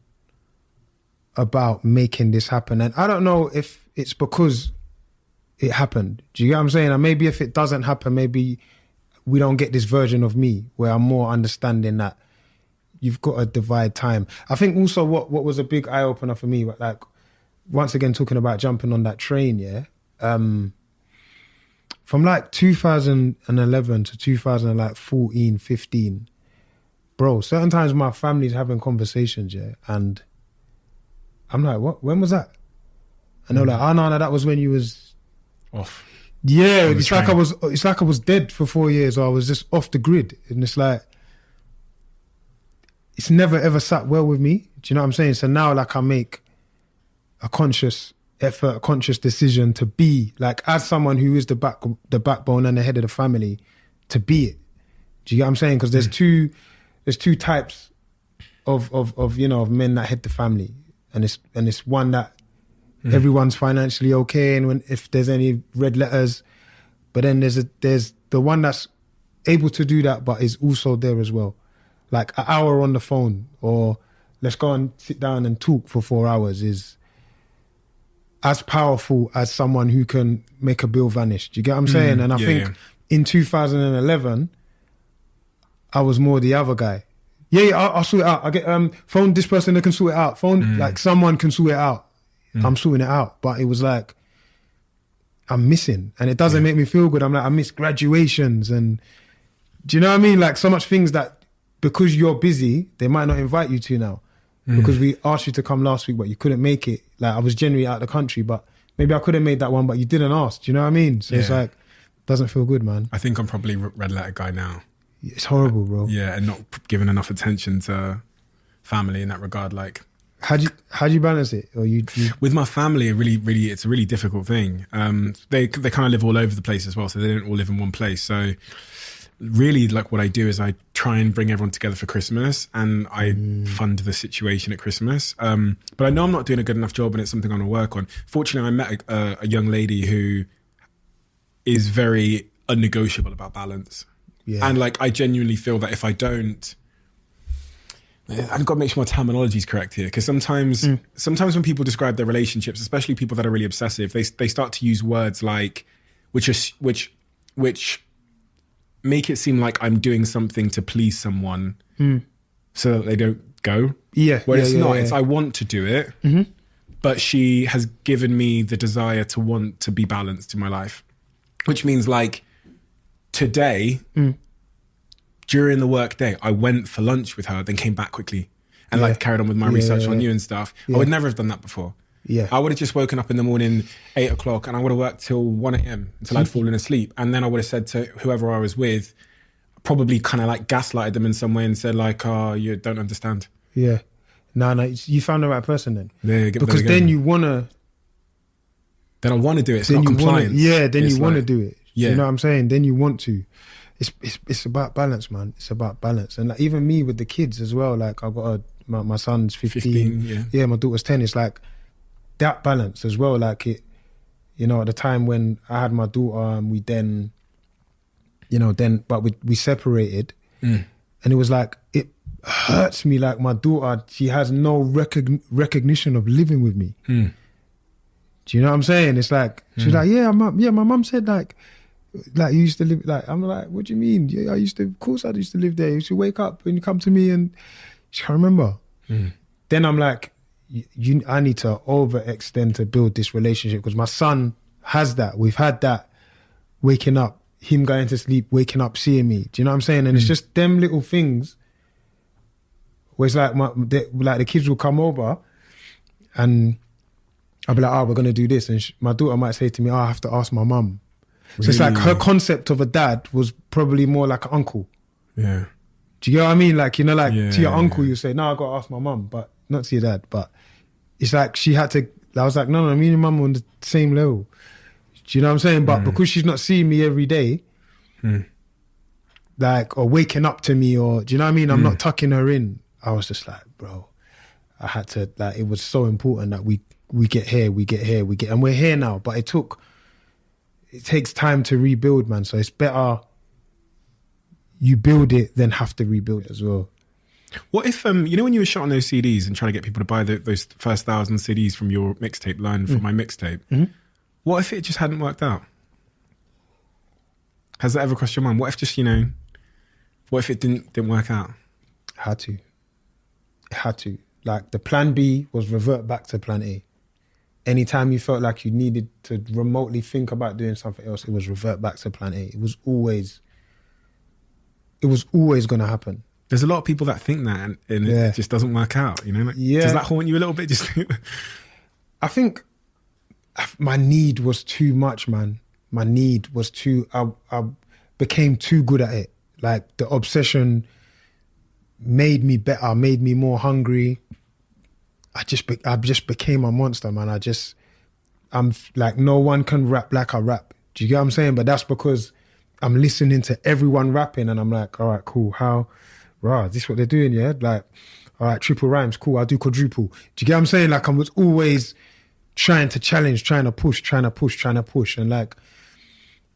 about making this happen. And I don't know if it's because it happened. Do you get what I'm saying? And maybe if it doesn't happen, maybe we don't get this version of me where I'm more understanding that you've got to divide time. I think also what was a big eye-opener for me, like, once again, talking about jumping on that train, yeah? From like 2011 to 2014, 15, bro, certain times my family's having conversations, yeah, and I'm like, what? When was that? And they're like, oh no, that was when you was off. Yeah, it's like I was dead for 4 years, or I was just off the grid. And it's like, it's never ever sat well with me. Do you know what I'm saying? So now, like, I make a conscious effort, a conscious decision to be, like, as someone who is the backbone and the head of the family, to be it. Do you get what I'm saying? Because there's two types of men that head the family, and it's one that everyone's financially okay, and if there's any red letters, but then there's the one that's able to do that, but is also there as well. Like an hour on the phone, or let's go and sit down and talk for 4 hours, is as powerful as someone who can make a bill vanish. Do you get what I'm saying? And I think in 2011, I was more the other guy. I'll sort it out. I get phone this person that can sort it out. Like someone can sort it out. I'm sorting it out. But it was like, I'm missing. And it doesn't make me feel good. I'm like, I miss graduations. And do you know what I mean? Like, so much things that, because you're busy, they might not invite you to now. Because we asked you to come last week, but you couldn't make it. Like, I was generally out of the country, but maybe I could have made that one, but you didn't ask. Do you know what I mean? So it's like, doesn't feel good, man. I think I'm probably red letter guy now. It's horrible, bro. Yeah, and not giving enough attention to family in that regard. Like, How do you balance it? Or you With my family, it's a really difficult thing. They kind of live all over the place as well, so they don't all live in one place. So really, like, what I do is I try and bring everyone together for Christmas, and I fund the situation at Christmas. But I know I'm not doing a good enough job, and it's something I want to work on. Fortunately, I met a young lady who is very unnegotiable about balance. Yeah. And like, I genuinely feel that if I don't, I've got to make sure my terminology is correct here, because sometimes when people describe their relationships, especially people that are really obsessive, they start to use words like, which make it seem like I'm doing something to please someone so that they don't go. Yeah. Where it's not. Yeah. It's I want to do it, but she has given me the desire to want to be balanced in my life, which means like today, during the work day, I went for lunch with her, then came back quickly and like carried on with my research on you and stuff. I would never have done that before. Yeah. I would have just woken up in the morning, 8 o'clock, and I would have worked till 1 a.m. until I'd fallen asleep. And then I would have said to whoever I was with, probably kind of like gaslighted them in some way and said like, oh, you don't understand. Yeah. No, you found the right person then. Yeah, because then you want to... Then I want to do it. It's not compliance. Then you want to do it. Yeah. You know what I'm saying? Then you want to. It's about balance, man. It's about balance. And like, even me with the kids as well, like I've got my son's 15. Yeah, my daughter's 10. It's like that balance as well. Like it, you know, at the time when I had my daughter, we then, you know, but we separated, and it was like, it hurts me. Like my daughter, she has no recognition of living with me. Do you know what I'm saying? It's like, she's like, my mum said like you used to live, like, I'm like, what do you mean? Yeah, of course I used to live there. You should wake up and you come to me, and she can't remember. Then I'm like, I need to overextend to build this relationship, because my son has that. We've had that, waking up, him going to sleep, waking up, seeing me. Do you know what I'm saying? And it's just them little things where it's like, the kids will come over and I'll be like, we're going to do this. And my daughter might say to me, I have to ask my mum. So it's like her concept of a dad was probably more like an uncle. Yeah. Do you get what I mean? Like, you know, like to your uncle, you say, no, I got to ask my mum, but not to your dad. But it's like she had to, I was like, no, me and your mum are on the same level. Do you know what I'm saying? But because she's not seeing me every day, like, or waking up to me, or, do you know what I mean? I'm not tucking her in. I was just like, bro, I had to, like, it was so important that we get here, and we're here now. But it takes time to rebuild, man. So it's better you build it than have to rebuild it as well. What if, you know, when you were shot on those CDs and trying to get people to buy those first 1,000 CDs from your mixtape line for my mixtape, what if it just hadn't worked out? Has that ever crossed your mind? What if just, you know, what if it didn't work out? It had to. Like, the plan B was revert back to plan A. Anytime you felt like you needed to remotely think about doing something else, it was revert back to plan A. It was always going to happen. There's a lot of people that think that, and it just doesn't work out, you know? Like, does that haunt you a little bit? I think my need was too much, man. My need was I became too good at it. Like, the obsession made me better, made me more hungry. I just became a monster, man. I'm like, no one can rap like I rap. Do you get what I'm saying? But that's because I'm listening to everyone rapping, and I'm like, all right, cool. Is this what they're doing? Yeah. Like, all right, triple rhymes, cool. I'll do quadruple. Do you get what I'm saying? Like, I was always trying to challenge, trying to push. And like,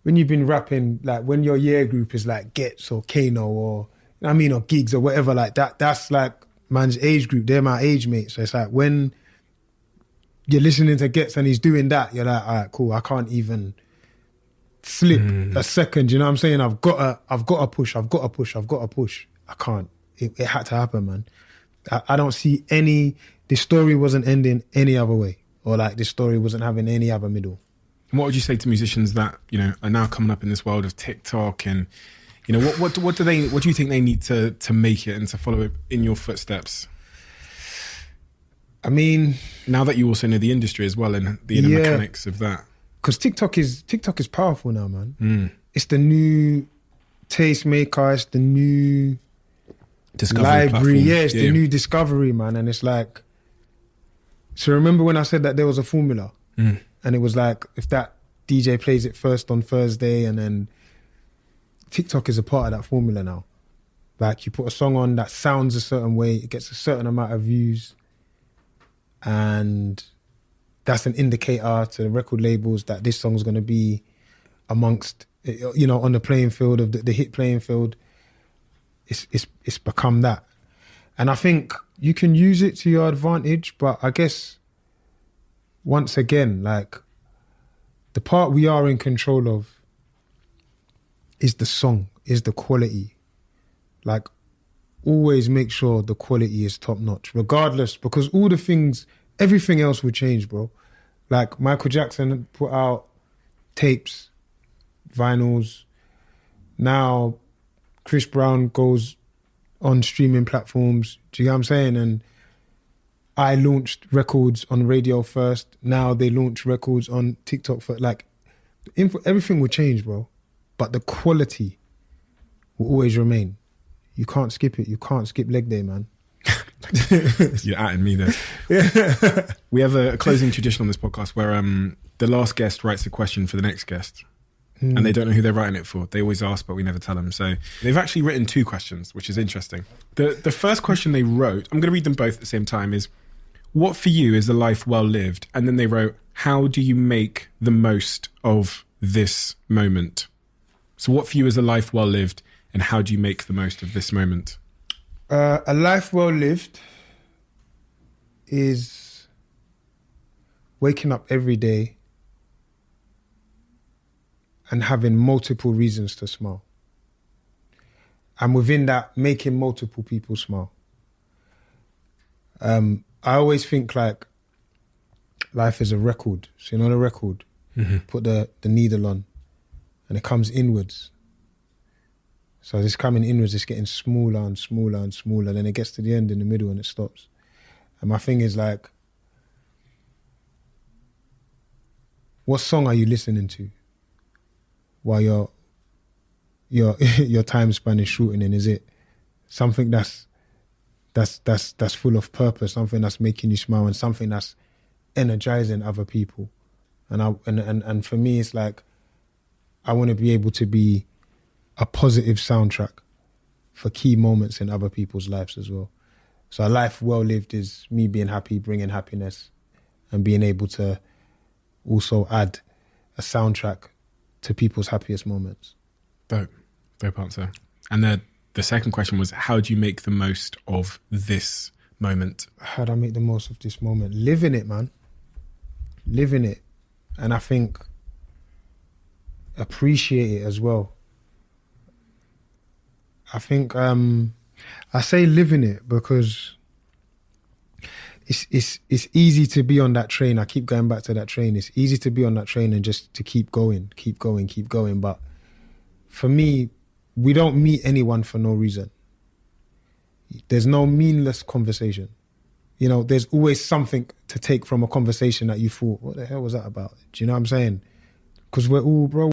when you've been rapping, like when your year group is like Gets or Kano or, you know what I mean, or Gigs or whatever like that, that's like man's age group. They're my age mates. So it's like, when you're listening to Gets and he's doing that, you're like, all right, cool. I can't even slip a second. You know what I'm saying? I've got to push. I can't. It had to happen, man. I don't see this story wasn't ending any other way, or like this story wasn't having any other middle. What would you say to musicians that, you know, are now coming up in this world of TikTok, and, you know, what do you think they need to make it and to follow in your footsteps? I mean, now that you also know the industry as well and the inner mechanics of that, because TikTok is powerful now, man. It's the new tastemaker. It's the new discovery library. Platform. It's the new discovery, man. And it's like, So remember when I said that there was a formula? Mm. And it was like, if that DJ plays it first on Thursday, and then TikTok is a part of that formula now. Like, you put a song on that sounds a certain way, it gets a certain amount of views, and that's an indicator to the record labels that this song's going to be amongst, you know, on the playing field of the hit playing field. It's become that. And I think you can use it to your advantage, but I guess, once again, like, the part we are in control of is the song, is the quality. Like, always make sure the quality is top notch, regardless, because all the things, everything else will change, bro. Like, Michael Jackson put out tapes, vinyls. Now, Chris Brown goes on streaming platforms. Do you know what I'm saying? And I launched records on radio first. Now they launch records on TikTok first. Like, everything will change, bro. But the quality will always remain. You can't skip it. You can't skip leg day, man. You're atting me there. Yeah. We have a closing tradition on this podcast where the last guest writes a question for the next guest. And they don't know who they're writing it for. They always ask, but we never tell them. So they've actually written 2 questions, which is interesting. The first question they wrote, I'm going to read them both at the same time, is, what for you is a life well lived? And then they wrote, how do you make the most of this moment? So what for you is a life well lived, and how do you make the most of this moment? A life well lived is waking up every day and having multiple reasons to smile. And within that, making multiple people smile. I always think, like, life is a record. So, you know the record? Mm-hmm. Put the needle on and it comes inwards. So it's coming inwards, it's getting smaller and smaller and smaller. Then it gets to the end in the middle and it stops. And my thing is, like, what song are you listening to while your time span is shortening? Is it something that's full of purpose, something that's making you smile, and something that's energizing other people? And for me, it's like, I want to be able to be a positive soundtrack for key moments in other people's lives as well. So a life well lived is me being happy, bringing happiness, and being able to also add a soundtrack to people's happiest moments. Dope answer. And the second question was, how do you make the most of this moment? How do I make the most of this moment? Living it, man. Living it. And I think appreciate it as well. I think I say living it because it's easy to be on that train. I keep going back to that train. It's easy to be on that train and just to keep going. But for me, we don't meet anyone for no reason. There's no meaningless conversation. You know, there's always something to take from a conversation that you thought, what the hell was that about? Do you know what I'm saying? Because we're all, bro,